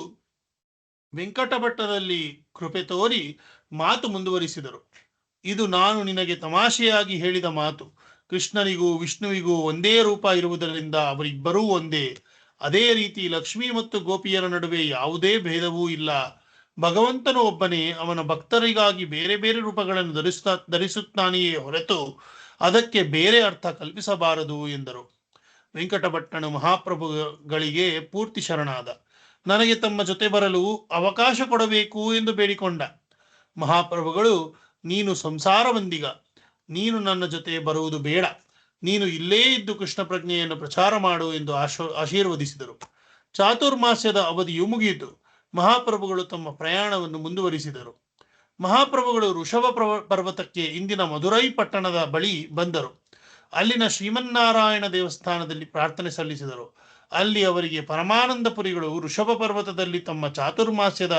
ವೆಂಕಟಭಟ್ಟದಲ್ಲಿ ಕೃಪೆ ತೋರಿ ಮಾತು ಮುಂದುವರಿಸಿದರು. ಇದು ನಾನು ನಿನಗೆ ತಮಾಷೆಯಾಗಿ ಹೇಳಿದ ಮಾತು. ಕೃಷ್ಣನಿಗೂ ವಿಷ್ಣುವಿಗೂ ಒಂದೇ ರೂಪ ಇರುವುದರಿಂದ ಅವರಿಬ್ಬರೂ ಒಂದೇ. ಅದೇ ರೀತಿ ಲಕ್ಷ್ಮಿ ಮತ್ತು ಗೋಪಿಯರ ನಡುವೆ ಯಾವುದೇ ಭೇದವೂ ಇಲ್ಲ. ಭಗವಂತನು ಒಬ್ಬನೇ. ಅವನ ಭಕ್ತರಿಗಾಗಿ ಬೇರೆ ಬೇರೆ ರೂಪಗಳನ್ನು ಧರಿಸುತ್ತಾನೆಯೇ ಹೊರತು ಅದಕ್ಕೆ ಬೇರೆ ಅರ್ಥ ಕಲ್ಪಿಸಬಾರದು ಎಂದರು. ವೆಂಕಟಭಟ್ಟನು ಮಹಾಪ್ರಭುಗಳಿಗೆ ಪೂರ್ತಿ ಶರಣಾದ. ನನಗೆ ತಮ್ಮ ಜೊತೆ ಬರಲು ಅವಕಾಶ ಕೊಡಬೇಕು ಎಂದು ಬೇಡಿಕೊಂಡ. ಮಹಾಪ್ರಭುಗಳು, ನೀನು ಸಂಸಾರವಂದಿಗ, ನೀನು ನನ್ನ ಜೊತೆ ಬರುವುದು ಬೇಡ. ನೀನು ಇಲ್ಲೇ ಇದ್ದು ಕೃಷ್ಣ ಪ್ರಜ್ಞೆಯನ್ನು ಪ್ರಚಾರ ಮಾಡು ಎಂದು ಆಶೀರ್ವದಿಸಿದರು. ಚಾತುರ್ಮಾಸ್ಯದ ಅವಧಿಯು ಮುಗಿಯಿತು. ಮಹಾಪ್ರಭುಗಳು ತಮ್ಮ ಪ್ರಯಾಣವನ್ನು ಮುಂದುವರಿಸಿದರು. ಮಹಾಪ್ರಭುಗಳು ಋಷಭ ಪರ್ವತಕ್ಕೆ, ಇಂದಿನ ಮಧುರೈ ಪಟ್ಟಣದ ಬಳಿ ಬಂದರು. ಅಲ್ಲಿನ ಶ್ರೀಮನ್ನಾರಾಯಣ ದೇವಸ್ಥಾನದಲ್ಲಿ ಪ್ರಾರ್ಥನೆ ಸಲ್ಲಿಸಿದರು. ಅಲ್ಲಿ ಅವರಿಗೆ ಪರಮಾನಂದಪುರಿಗಳು ಋಷಭ ಪರ್ವತದಲ್ಲಿ ತಮ್ಮ ಚಾತುರ್ಮಾಸ್ಯದ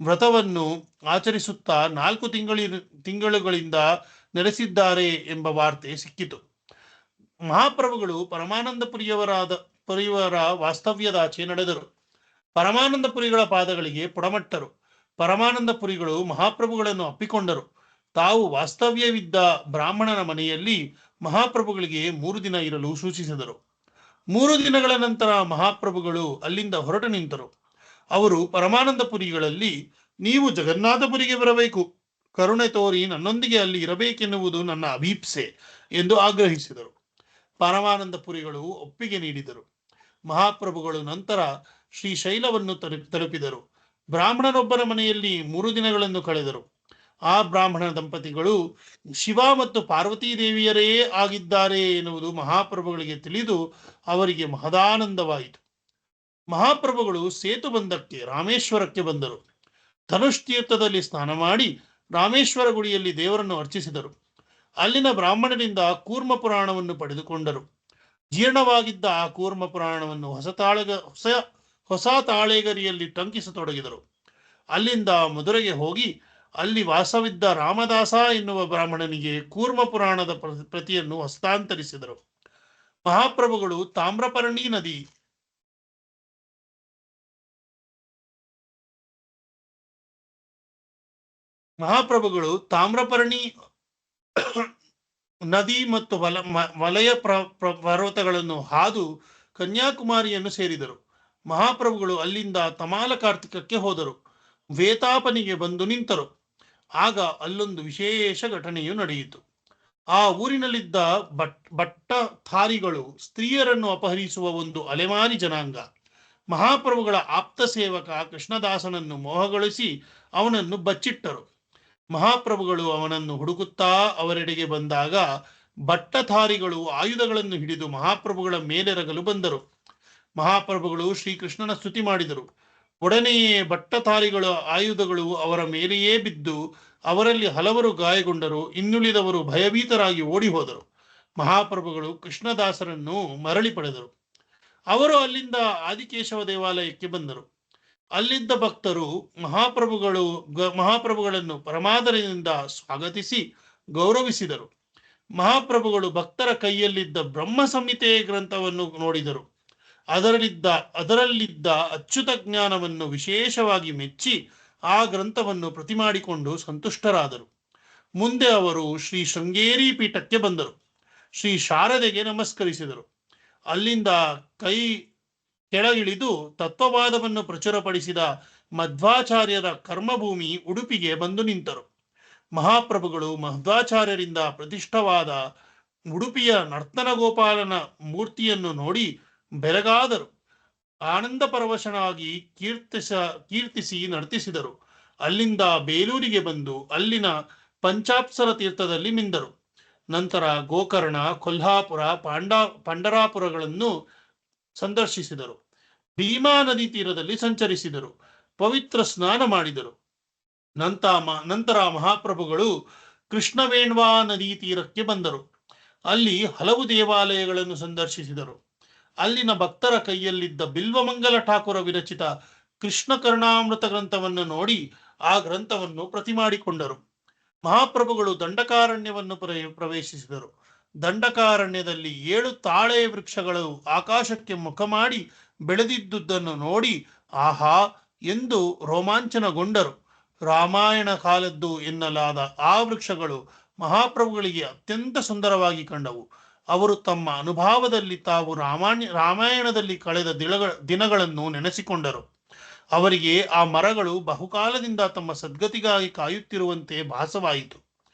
ವ್ರತವನ್ನು ಆಚರಿಸುತ್ತಾ 4 ತಿಂಗಳುಗಳಿಂದ ನೆಲೆಸಿದ್ದಾರೆ ಎಂಬ ವಾರ್ತೆ ಸಿಕ್ಕಿತು. ಮಹಾಪ್ರಭುಗಳು ಪುರಿಯವರ ವಾಸ್ತವ್ಯದಾಚೆ ನಡೆದರು. ಪರಮಾನಂದಪುರಿಗಳ ಪಾದಗಳಿಗೆ ಪುಡಮಟ್ಟರು. ಪರಮಾನಂದಪುರಿಗಳು ಮಹಾಪ್ರಭುಗಳನ್ನು ಅಪ್ಪಿಕೊಂಡರು. ತಾವು ವಾಸ್ತವ್ಯವಿದ್ದ ಬ್ರಾಹ್ಮಣನ ಮನೆಯಲ್ಲಿ ಮಹಾಪ್ರಭುಗಳಿಗೆ 3 ದಿನ ಇರಲು ಸೂಚಿಸಿದರು. 3 ದಿನಗಳ ನಂತರ ಮಹಾಪ್ರಭುಗಳು ಅಲ್ಲಿಂದ ಹೊರಟು ನಿಂತರು. ಅವರು ಪರಮಾನಂದಪುರಿಗಳಲ್ಲಿ, ನೀವು ಜಗನ್ನಾಥಪುರಿಗೆ ಬರಬೇಕು, ಕರುಣೆ ತೋರಿ ನನ್ನೊಂದಿಗೆ ಅಲ್ಲಿ ಇರಬೇಕೆನ್ನುವುದು ನನ್ನ ಅಭೀಪ್ಸೆ ಎಂದು ಆಗ್ರಹಿಸಿದರು. ಪರಮಾನಂದಪುರಿಗಳು ಒಪ್ಪಿಗೆ ನೀಡಿದರು. ಮಹಾಪ್ರಭುಗಳು ನಂತರ ಶ್ರೀಶೈಲವನ್ನು ತಲುಪಿದರು. ಬ್ರಾಹ್ಮಣನೊಬ್ಬನ ಮನೆಯಲ್ಲಿ 3 ದಿನಗಳನ್ನು ಕಳೆದರು. ಆ ಬ್ರಾಹ್ಮಣ ದಂಪತಿಗಳು ಶಿವ ಮತ್ತು ಪಾರ್ವತೀ ದೇವಿಯರೇ ಆಗಿದ್ದಾರೆ ಎನ್ನುವುದು ಮಹಾಪ್ರಭುಗಳಿಗೆ ತಿಳಿದು ಅವರಿಗೆ ಮಹದಾನಂದವಾಯಿತು. ಮಹಾಪ್ರಭುಗಳು ಸೇತುಬಂಧಕ್ಕೆ ರಾಮೇಶ್ವರಕ್ಕೆ ಬಂದರು. ಧನುಷ್ತೀರ್ಥದಲ್ಲಿ ಸ್ನಾನ ಮಾಡಿ ರಾಮೇಶ್ವರ ಗುಡಿಯಲ್ಲಿ ದೇವರನ್ನು ಅರ್ಚಿಸಿದರು. ಅಲ್ಲಿನ ಬ್ರಾಹ್ಮಣರಿಂದ ಕೂರ್ಮ ಪುರಾಣವನ್ನು ಪಡೆದುಕೊಂಡರು. ಜೀರ್ಣವಾಗಿದ್ದ ಆ ಕೂರ್ಮ ಪುರಾಣವನ್ನು ಹೊಸ ತಾಳೆಗರಿಯಲ್ಲಿ ಟಂಕಿಸತೊಡಗಿದರು. ಅಲ್ಲಿಂದ ಮಧುರೆಗೆ ಹೋಗಿ ಅಲ್ಲಿ ವಾಸವಿದ್ದ ರಾಮದಾಸ ಎನ್ನುವ ಬ್ರಾಹ್ಮಣನಿಗೆ ಕೂರ್ಮ ಪುರಾಣದ ಪ್ರತಿಯನ್ನು ಹಸ್ತಾಂತರಿಸಿದರು. ಮಹಾಪ್ರಭುಗಳು ತಾಮ್ರಪರ್ಣಿ ನದಿ ಮತ್ತು ವಲಯ ಪರ್ವತಗಳನ್ನು ಹಾದು ಕನ್ಯಾಕುಮಾರಿಯನ್ನು ಸೇರಿದರು. ಮಹಾಪ್ರಭುಗಳು ಅಲ್ಲಿಂದ ತಮಾಲ ಕಾರ್ತಿಕಕ್ಕೆ ಹೋದರು. ವೇತಾಪನಿಗೆ ಬಂದು ನಿಂತರು. ಆಗ ಅಲ್ಲೊಂದು ವಿಶೇಷ ಘಟನೆಯು ನಡೆಯಿತು. ಆ ಊರಿನಲ್ಲಿದ್ದ ಭಟ್ಟಧಾರಿಗಳು ಸ್ತ್ರೀಯರನ್ನು ಅಪಹರಿಸುವ ಒಂದು ಅಲೆಮಾರಿ ಜನಾಂಗ. ಮಹಾಪ್ರಭುಗಳ ಆಪ್ತ ಸೇವಕ ಕೃಷ್ಣದಾಸನನ್ನು ಮೋಹಗೊಳಿಸಿ ಅವನನ್ನು ಬಚ್ಚಿಟ್ಟರು. ಮಹಾಪ್ರಭುಗಳು ಅವನನ್ನು ಹುಡುಕುತ್ತಾ ಅವರೆಡೆಗೆ ಬಂದಾಗ ಭಟ್ಟಧಾರಿಗಳು ಆಯುಧಗಳನ್ನು ಹಿಡಿದು ಮಹಾಪ್ರಭುಗಳ ಮೇಲೆರಗಲು ಬಂದರು. ಮಹಾಪ್ರಭುಗಳು ಶ್ರೀಕೃಷ್ಣನ ಸ್ತುತಿ ಮಾಡಿದರು. ಒಡನೆಯೇ ಭಟ್ಟಧಾರಿಗಳ ಆಯುಧಗಳು ಅವರ ಮೇಲೆಯೇ ಬಿದ್ದು ಅವರಲ್ಲಿ ಹಲವರು ಗಾಯಗೊಂಡರು. ಇನ್ನುಳಿದವರು ಭಯಭೀತರಾಗಿ ಓಡಿ ಹೋದರು. ಮಹಾಪ್ರಭುಗಳು ಕೃಷ್ಣದಾಸರನ್ನು ಮರಳಿ ಪಡೆದರು. ಅವರು ಅಲ್ಲಿಂದ ಆದಿಕೇಶವ ದೇವಾಲಯಕ್ಕೆ ಬಂದರು. ಅಲ್ಲಿದ್ದ ಭಕ್ತರು ಮಹಾಪ್ರಭುಗಳನ್ನು ಪರಮಾದರದಿಂದ ಸ್ವಾಗತಿಸಿ ಗೌರವಿಸಿದರು. ಮಹಾಪ್ರಭುಗಳು ಭಕ್ತರ ಕೈಯಲ್ಲಿದ್ದ ಬ್ರಹ್ಮ ಸಂಹಿತೆ ಗ್ರಂಥವನ್ನು ನೋಡಿದರು. ಅದರಲ್ಲಿದ್ದ ಅಚ್ಯುತ ಜ್ಞಾನವನ್ನು ವಿಶೇಷವಾಗಿ ಮೆಚ್ಚಿ ಆ ಗ್ರಂಥವನ್ನು ಪ್ರತಿ ಮಾಡಿಕೊಂಡು ಸಂತುಷ್ಟರಾದರು. ಮುಂದೆ ಅವರು ಶ್ರೀ ಶೃಂಗೇರಿ ಪೀಠಕ್ಕೆ ಬಂದರು. ಶ್ರೀ ಶಾರದೆಗೆ ನಮಸ್ಕರಿಸಿದರು. ಅಲ್ಲಿಂದ ಕೈ ಕೆಳಗಿಳಿದು ತತ್ವವಾದವನ್ನು ಪ್ರಚುರಪಡಿಸಿದ ಮಧ್ವಾಚಾರ್ಯರ ಕರ್ಮಭೂಮಿ ಉಡುಪಿಗೆ ಬಂದು ನಿಂತರು. ಮಹಾಪ್ರಭುಗಳು ಮಧ್ವಾಚಾರ್ಯರಿಂದ ಪ್ರತಿಷ್ಠವಾದ ಉಡುಪಿಯ ನರ್ತನ ಗೋಪಾಲನ ಮೂರ್ತಿಯನ್ನು ನೋಡಿ ಬೆರಗಾದರು. ಆನಂದ ಪರವಶನಾಗಿ ಕೀರ್ತಿಸಿ ನರ್ತಿಸಿದರು. ಅಲ್ಲಿಂದ ಬೇಲೂರಿಗೆ ಬಂದು ಅಲ್ಲಿನ ಪಂಚಾಪ್ಸರ ತೀರ್ಥದಲ್ಲಿ ಮಿಂದರು. ನಂತರ ಗೋಕರ್ಣ, ಕೊಲ್ಹಾಪುರ, ಪಂಡರಾಪುರಗಳನ್ನು ಸಂದರ್ಶಿಸಿದರು. ಭೀಮಾ ನದಿ ತೀರದಲ್ಲಿ ಸಂಚರಿಸಿದರು. ಪವಿತ್ರ ಸ್ನಾನ ಮಾಡಿದರು. ನಂತರ ಮಹಾಪ್ರಭುಗಳು ಕೃಷ್ಣವೇಣ್ವಾ ನದಿ ತೀರಕ್ಕೆ ಬಂದರು. ಅಲ್ಲಿ ಹಲವು ದೇವಾಲಯಗಳನ್ನು ಸಂದರ್ಶಿಸಿದರು. ಅಲ್ಲಿನ ಭಕ್ತರ ಕೈಯಲ್ಲಿದ್ದ ಬಿಲ್ವಮಂಗಲ ಠಾಕುರ ವಿರಚಿತ ಕೃಷ್ಣ ಕರುಣಾಮೃತ ಗ್ರಂಥವನ್ನು ನೋಡಿ ಆ ಗ್ರಂಥವನ್ನು ಪ್ರತಿ ಮಾಡಿಕೊಂಡರು. ಮಹಾಪ್ರಭುಗಳು ದಂಡಕಾರಣ್ಯವನ್ನು ಪ್ರವೇಶಿಸಿದರು. ದಂಡಕಾರಣ್ಯದಲ್ಲಿ 7 ತಾಳೆ ವೃಕ್ಷಗಳು ಆಕಾಶಕ್ಕೆ ಮುಖ ಮಾಡಿ ಬೆಳೆದಿದ್ದುದನ್ನು ನೋಡಿ ಆಹಾ ಎಂದು ರೋಮಾಂಚನಗೊಂಡರು. ರಾಮಾಯಣ ಕಾಲದ್ದು ಎನ್ನಲಾದ ಆ ವೃಕ್ಷಗಳು ಮಹಾಪ್ರಭುಗಳಿಗೆ ಅತ್ಯಂತ ಸುಂದರವಾಗಿ ಕಂಡವು. ಅವರು ತಮ್ಮ ಅನುಭವದಲ್ಲಿ ತಾವು ರಾಮಾಯಣದಲ್ಲಿ ಕಳೆದ ದಿನಗಳನ್ನು ನೆನೆಸಿಕೊಂಡರು. ಅವರಿಗೆ ಆ ಮರಗಳು ಬಹುಕಾಲದಿಂದ ತಮ್ಮ ಸದ್ಗತಿಗಾಗಿ ಕಾಯುತ್ತಿರುವಂತೆ ಭಾಸವಾಯಿತು.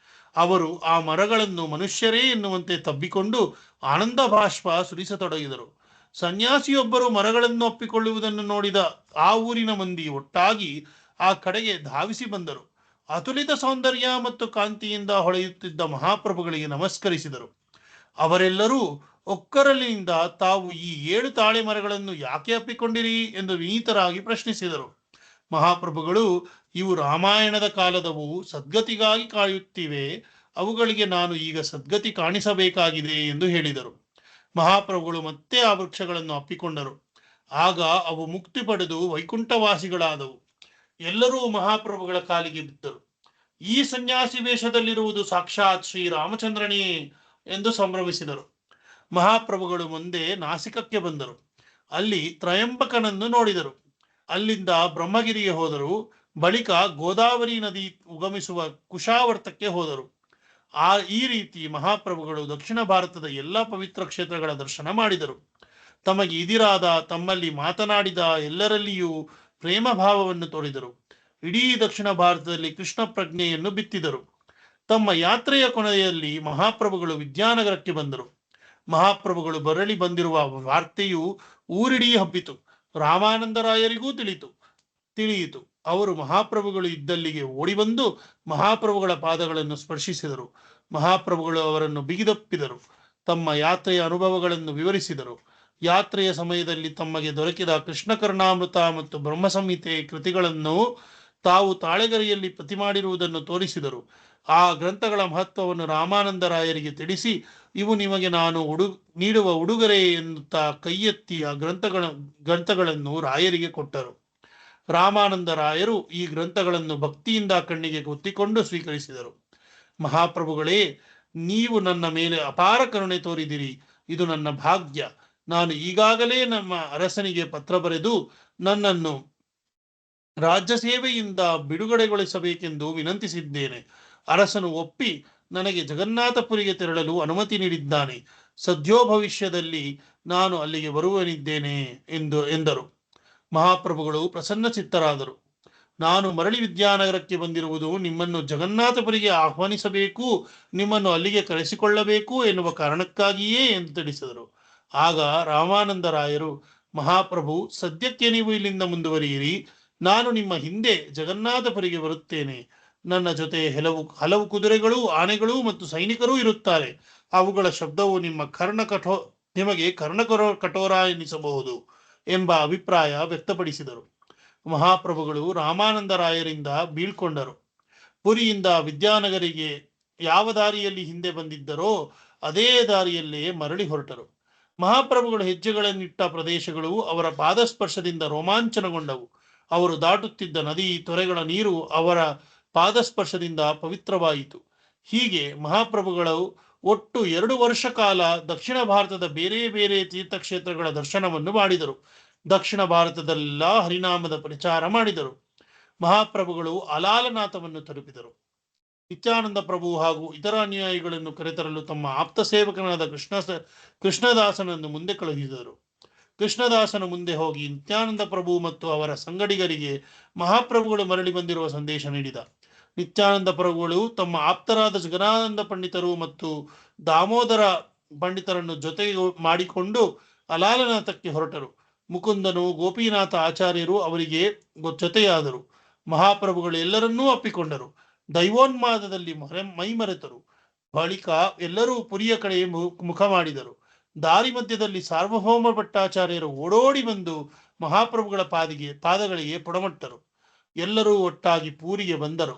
ಅವರು ಆ ಮರಗಳನ್ನು ಮನುಷ್ಯರೇ ಎನ್ನುವಂತೆ ತಬ್ಬಿಕೊಂಡು ಆನಂದ ಬಾಷ್ಪ ಸುರಿಸತೊಡಗಿದರು. ಸನ್ಯಾಸಿಯೊಬ್ಬರು ಮರಗಳನ್ನು ಅಪ್ಪಿಕೊಳ್ಳುವುದನ್ನು ನೋಡಿದ ಆ ಊರಿನ ಮಂದಿ ಒಟ್ಟಾಗಿ ಆ ಕಡೆಗೆ ಧಾವಿಸಿ ಬಂದರು. ಅತುಲಿತ ಸೌಂದರ್ಯ ಮತ್ತು ಕಾಂತಿಯಿಂದ ಹೊಳೆಯುತ್ತಿದ್ದ ಮಹಾಪ್ರಭುಗಳಿಗೆ ನಮಸ್ಕರಿಸಿದರು. ಅವರೆಲ್ಲರೂ ಒಕ್ಕರಲಿನಿಂದ ತಾವು ಈ 7 ತಾಳೆ ಮರಗಳನ್ನು ಯಾಕೆ ಅಪ್ಪಿಕೊಂಡಿರಿ ಎಂದು ವಿನೀತರಾಗಿ ಪ್ರಶ್ನಿಸಿದರು. ಮಹಾಪ್ರಭುಗಳು, ಇವು ರಾಮಾಯಣದ ಕಾಲದವು, ಸದ್ಗತಿಗಾಗಿ ಕಾಯುತ್ತಿವೆ. ಅವುಗಳಿಗೆ ನಾನು ಈಗ ಸದ್ಗತಿ ಕಾಣಿಸಬೇಕಾಗಿದೆ ಎಂದು ಹೇಳಿದರು. ಮಹಾಪ್ರಭುಗಳು ಮತ್ತೆ ಆ ವೃಕ್ಷಗಳನ್ನು ಅಪ್ಪಿಕೊಂಡರು. ಆಗ ಅವು ಮುಕ್ತಿ ಪಡೆದು ವೈಕುಂಠವಾಸಿಗಳಾದವು. ಎಲ್ಲರೂ ಮಹಾಪ್ರಭುಗಳ ಕಾಲಿಗೆ ಬಿದ್ದರು. ಈ ಸನ್ಯಾಸಿ ವೇಷದಲ್ಲಿರುವುದು ಸಾಕ್ಷಾತ್ ಶ್ರೀರಾಮಚಂದ್ರನೇ ಎಂದು ಸಂಭ್ರಮಿಸಿದರು. ಮಹಾಪ್ರಭುಗಳು ಮುಂದೆ ನಾಸಿಕಕ್ಕೆ ಬಂದರು. ಅಲ್ಲಿ ತ್ರಯಂಬಕನನ್ನು ನೋಡಿದರು. ಅಲ್ಲಿಂದ ಬ್ರಹ್ಮಗಿರಿಗೆ ಹೋದರು. ಬಳಿಕ ಗೋದಾವರಿ ನದಿ ಉಗಮಿಸುವ ಕುಶಾವರ್ತಕ್ಕೆ ಹೋದರು. ಈ ರೀತಿ ಮಹಾಪ್ರಭುಗಳು ದಕ್ಷಿಣ ಭಾರತದ ಎಲ್ಲ ಪವಿತ್ರ ಕ್ಷೇತ್ರಗಳ ದರ್ಶನ ಮಾಡಿದರು. ತಮಗೆ ಇದಿರಾದ, ತಮ್ಮಲ್ಲಿ ಮಾತನಾಡಿದ ಎಲ್ಲರಲ್ಲಿಯೂ ಪ್ರೇಮ ಭಾವವನ್ನು ತೋರಿದರು. ಇಡೀ ದಕ್ಷಿಣ ಭಾರತದಲ್ಲಿ ಕೃಷ್ಣ ಪ್ರಜ್ಞೆಯನ್ನು ಬಿತ್ತಿದರು. ತಮ್ಮ ಯಾತ್ರೆಯ ಕೊನೆಯಲ್ಲಿ ಮಹಾಪ್ರಭುಗಳು ವಿದ್ಯಾನಗರಕ್ಕೆ ಬಂದರು. ಮಹಾಪ್ರಭುಗಳು ಬರಲಿ ಬಂದಿರುವ ವಾರ್ತೆಯು ಊರಿಡೀ ಹಬ್ಬಿತು. ರಾಮಾನಂದರಾಯರಿಗೂ ತಿಳಿಯಿತು. ಅವರು ಮಹಾಪ್ರಭುಗಳು ಇದ್ದಲ್ಲಿಗೆ ಓಡಿ ಬಂದು ಮಹಾಪ್ರಭುಗಳ ಪಾದಗಳನ್ನು ಸ್ಪರ್ಶಿಸಿದರು. ಮಹಾಪ್ರಭುಗಳು ಅವರನ್ನು ಬಿಗಿದಪ್ಪಿದರು. ತಮ್ಮ ಯಾತ್ರೆಯ ಅನುಭವಗಳನ್ನು ವಿವರಿಸಿದರು. ಯಾತ್ರೆಯ ಸಮಯದಲ್ಲಿ ತಮಗೆ ದೊರಕಿದ ಕೃಷ್ಣ ಕರುಣಾಮೃತ ಮತ್ತು ಬ್ರಹ್ಮ ಸಂಹಿತೆ ಕೃತಿಗಳನ್ನು ತಾವು ತಾಳೆಗರಿಯಲ್ಲಿ ಪ್ರತಿ ಮಾಡಿರುವುದನ್ನು ತೋರಿಸಿದರು. ಆ ಗ್ರಂಥಗಳ ಮಹತ್ವವನ್ನು ರಾಮಾನಂದರಾಯರಿಗೆ ತಿಳಿಸಿ, ಇವು ನಿಮಗೆ ನಾನು ನೀಡುವ ಉಡುಗೊರೆ ಎನ್ನುತ್ತಾ ಕೈ ಎತ್ತಿ ಆ ಗ್ರಂಥಗಳನ್ನು ರಾಯರಿಗೆ ಕೊಟ್ಟರು. ರಾಮಾನಂದರಾಯರು ಈ ಗ್ರಂಥಗಳನ್ನು ಭಕ್ತಿಯಿಂದ ಕಣ್ಣಿಗೆ ಗೊತ್ತಿಕೊಂಡು ಸ್ವೀಕರಿಸಿದರು. ಮಹಾಪ್ರಭುಗಳೇ, ನೀವು ನನ್ನ ಮೇಲೆ ಅಪಾರ ಕರುಣೆ ತೋರಿದಿರಿ. ಇದು ನನ್ನ ಭಾಗ್ಯ. ನಾನು ಈಗಾಗಲೇ ನಮ್ಮ ಅರಸನಿಗೆ ಪತ್ರ ಬರೆದು ನನ್ನನ್ನು ರಾಜ್ಯ ಸೇವೆಯಿಂದ ಬಿಡುಗಡೆಗೊಳಿಸಬೇಕೆಂದು ವಿನಂತಿಸಿದ್ದೇನೆ. ಅರಸನು ಒಪ್ಪಿ ನನಗೆ ಜಗನ್ನಾಥಪುರಿಗೆ ತೆರಳಲು ಅನುಮತಿ ನೀಡಿದ್ದಾನೆ. ಸದ್ಯೋ ಭವಿಷ್ಯದಲ್ಲಿ ನಾನು ಅಲ್ಲಿಗೆ ಬರುವನಿದ್ದೇನೆ ಎಂದರು. ಮಹಾಪ್ರಭುಗಳು ಪ್ರಸನ್ನ ಚಿತ್ತರಾದರು. ನಾನು ಮರಳಿ ವಿದ್ಯಾನಗರಕ್ಕೆ ಬಂದಿರುವುದು ನಿಮ್ಮನ್ನು ಜಗನ್ನಾಥಪುರಿಗೆ ಆಹ್ವಾನಿಸಬೇಕು, ನಿಮ್ಮನ್ನು ಅಲ್ಲಿಗೆ ಕರೆಸಿಕೊಳ್ಳಬೇಕು ಎನ್ನುವ ಕಾರಣಕ್ಕಾಗಿಯೇ ಎಂದು ತಿಳಿಸಿದರು. ಆಗ ರಾಮಾನಂದರಾಯರು, ಮಹಾಪ್ರಭು, ಸದ್ಯಕ್ಕೆ ನೀವು ಇಲ್ಲಿಂದ ಮುಂದುವರಿಯಿರಿ. ನಾನು ನಿಮ್ಮ ಹಿಂದೆ ಜಗನ್ನಾಥಪುರಿಗೆ ಬರುತ್ತೇನೆ. ನನ್ನ ಜೊತೆ ಹಲವು ಕುದುರೆಗಳು, ಆನೆಗಳು ಮತ್ತು ಸೈನಿಕರೂ ಇರುತ್ತಾರೆ. ಅವುಗಳ ಶಬ್ದವು ನಿಮಗೆ ಕಠೋರ ಎನ್ನಿಸಬಹುದು ಎಂಬ ಅಭಿಪ್ರಾಯ ವ್ಯಕ್ತಪಡಿಸಿದರು. ಮಹಾಪ್ರಭುಗಳು ರಾಮಾನಂದರಾಯರಿಂದ ಬೀಳ್ಕೊಂಡರು. ಪುರಿಯಿಂದ ವಿದ್ಯಾನಗರಿಗೆ ಯಾವ ದಾರಿಯಲ್ಲಿ ಹಿಂದೆ ಬಂದಿದ್ದರೋ ಅದೇ ದಾರಿಯಲ್ಲೇ ಮರಳಿ ಹೊರಟರು. ಮಹಾಪ್ರಭುಗಳು ಹೆಜ್ಜೆಗಳನ್ನಿಟ್ಟ ಪ್ರದೇಶಗಳು ಅವರ ಪಾದಸ್ಪರ್ಶದಿಂದ ರೋಮಾಂಚನಗೊಂಡವು. ಅವರು ದಾಟುತ್ತಿದ್ದ ನದಿ, ತೊರೆಗಳ ನೀರು ಅವರ ಪಾದಸ್ಪರ್ಶದಿಂದ ಪವಿತ್ರವಾಯಿತು. ಹೀಗೆ ಮಹಾಪ್ರಭುಗಳು ಒಟ್ಟು 2 ವರ್ಷ ಕಾಲ ದಕ್ಷಿಣ ಭಾರತದ ಬೇರೆ ಬೇರೆ ತೀರ್ಥಕ್ಷೇತ್ರಗಳ ದರ್ಶನವನ್ನು ಮಾಡಿದರು. ದಕ್ಷಿಣ ಭಾರತದೆಲ್ಲ ಹರಿನಾಮದ ಪ್ರಚಾರ ಮಾಡಿದರು. ಮಹಾಪ್ರಭುಗಳು ಅಲಾಲನಾಥವನ್ನು ತಲುಪಿದರು. ನಿತ್ಯಾನಂದ ಪ್ರಭು ಹಾಗೂ ಇತರ ಅನುಯಾಯಿಗಳನ್ನು ಕರೆತರಲು ತಮ್ಮ ಆಪ್ತ ಸೇವಕನಾದ ಕೃಷ್ಣದಾಸನನ್ನು ಮುಂದೆ ಕಳುಹಿಸಿದರು. ಕೃಷ್ಣದಾಸನ ಮುಂದೆ ಹೋಗಿ ನಿತ್ಯಾನಂದ ಪ್ರಭು ಮತ್ತು ಅವರ ಸಂಗಡಿಗರಿಗೆ ಮಹಾಪ್ರಭುಗಳು ಮರಳಿ ಬಂದಿರುವ ಸಂದೇಶ ನೀಡಿದ. ನಿತ್ಯಾನಂದ ಪ್ರಭುಗಳು ತಮ್ಮ ಆಪ್ತರಾದ ಜಗನ್ನಾನಂದ ಪಂಡಿತರು ಮತ್ತು ದಾಮೋದರ ಪಂಡಿತರನ್ನು ಜೊತೆಗೆ ಮಾಡಿಕೊಂಡು ಅಲಾಲನಾಥಕ್ಕೆ ಹೊರಟರು. ಮುಕುಂದನು, ಗೋಪಿನಾಥ ಆಚಾರ್ಯರು ಅವರಿಗೆ ಜೊತೆಯಾದರು. ಮಹಾಪ್ರಭುಗಳು ಎಲ್ಲರನ್ನೂ ಅಪ್ಪಿಕೊಂಡರು. ದೈವೋನ್ಮಾದದಲ್ಲಿ ಮೈಮರೆತರು. ಬಳಿಕ ಎಲ್ಲರೂ ಪುರಿಯ ಕಡೆ ಮುಖ ಮಾಡಿದರು. ದಾರಿ ಮಧ್ಯದಲ್ಲಿ ಸಾರ್ವಭೌಮ ಭಟ್ಟಾಚಾರ್ಯರು ಓಡೋಡಿ ಬಂದು ಮಹಾಪ್ರಭುಗಳ ಪಾದಗಳಿಗೆ ಪುಡಮಟ್ಟರು. ಎಲ್ಲರೂ ಒಟ್ಟಾಗಿ ಪೂರಿಗೆ ಬಂದರು.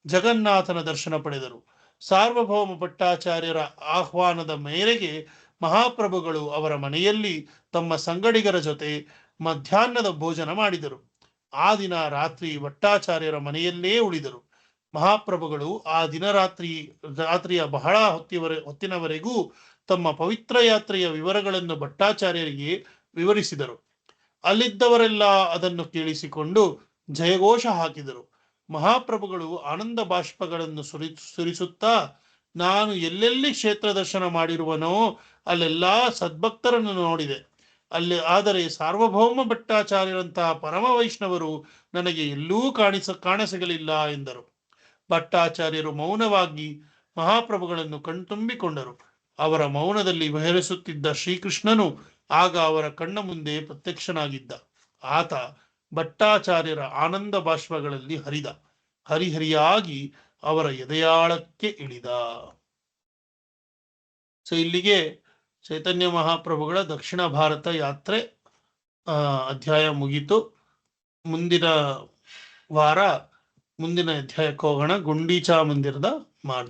ಜಗನ್ನಾಥನ ದರ್ಶನ ಪಡೆದರು. ಸಾರ್ವಭೌಮ ಭಟ್ಟಾಚಾರ್ಯರ ಆಹ್ವಾನದ ಮೇರೆಗೆ ಮಹಾಪ್ರಭುಗಳು ಅವರ ಮನೆಯಲ್ಲಿ ತಮ್ಮ ಸಂಗಡಿಗರ ಜೊತೆ ಮಧ್ಯಾಹ್ನದ ಭೋಜನ ಮಾಡಿದರು. ಆ ದಿನ ರಾತ್ರಿ ಭಟ್ಟಾಚಾರ್ಯರ ಮನೆಯಲ್ಲೇ ಉಳಿದರು. ಮಹಾಪ್ರಭುಗಳು ಆ ದಿನ ರಾತ್ರಿಯ ಬಹಳ ಹೊತ್ತಿನವರೆಗೂ ತಮ್ಮ ಪವಿತ್ರ ಯಾತ್ರೆಯ ವಿವರಗಳನ್ನು ಭಟ್ಟಾಚಾರ್ಯರಿಗೆ ವಿವರಿಸಿದರು. ಅಲ್ಲಿದ್ದವರೆಲ್ಲ ಅದನ್ನು ಕೇಳಿಸಿಕೊಂಡು ಜಯಘೋಷ ಹಾಕಿದರು. ಮಹಾಪ್ರಭುಗಳು ಆನಂದ ಬಾಷ್ಪಗಳನ್ನು ಸುರಿಸುತ್ತಾ, ನಾನು ಎಲ್ಲೆಲ್ಲಿ ಕ್ಷೇತ್ರ ದರ್ಶನ ಮಾಡಿರುವನೋ ಅಲ್ಲೆಲ್ಲಾ ಸದ್ಭಕ್ತರನ್ನು ನೋಡಿದೆ. ಆದರೆ ಸಾರ್ವಭೌಮ ಭಟ್ಟಾಚಾರ್ಯರಂತಹ ಪರಮ ವೈಷ್ಣವರು ನನಗೆ ಎಲ್ಲೂ ಕಾಣಸಿಗಲಿಲ್ಲ ಎಂದರು. ಭಟ್ಟಾಚಾರ್ಯರು ಮೌನವಾಗಿ ಮಹಾಪ್ರಭುಗಳನ್ನು ಕಣ್ತುಂಬಿಕೊಂಡರು. ಅವರ ಮೌನದಲ್ಲಿ ವಿಹರಿಸುತ್ತಿದ್ದ ಶ್ರೀಕೃಷ್ಣನು ಆಗ ಅವರ ಕಣ್ಣ ಮುಂದೆ ಪ್ರತ್ಯಕ್ಷನಾಗಿದ್ದ. ಆತ ಭಟ್ಟಾಚಾರ್ಯರ ಆನಂದ ಬಾಷ್ಪಗಳಲ್ಲಿ ಹರಿಹರಿಯಾಗಿ ಅವರ ಎದೆಯಾಳಕ್ಕೆ ಇಳಿದ. ಇಲ್ಲಿಗೆ ಚೈತನ್ಯ ಮಹಾಪ್ರಭುಗಳ ದಕ್ಷಿಣ ಭಾರತ ಯಾತ್ರೆ ಅಧ್ಯಾಯ ಮುಗೀತು. ಮುಂದಿನ ವಾರ ಮುಂದಿನ ಅಧ್ಯಾಯಕ್ಕೆ ಹೋಗೋಣ. ಗುಂಡೀಚಾ ಮಂದಿರದ ಮಾರ್ಗ.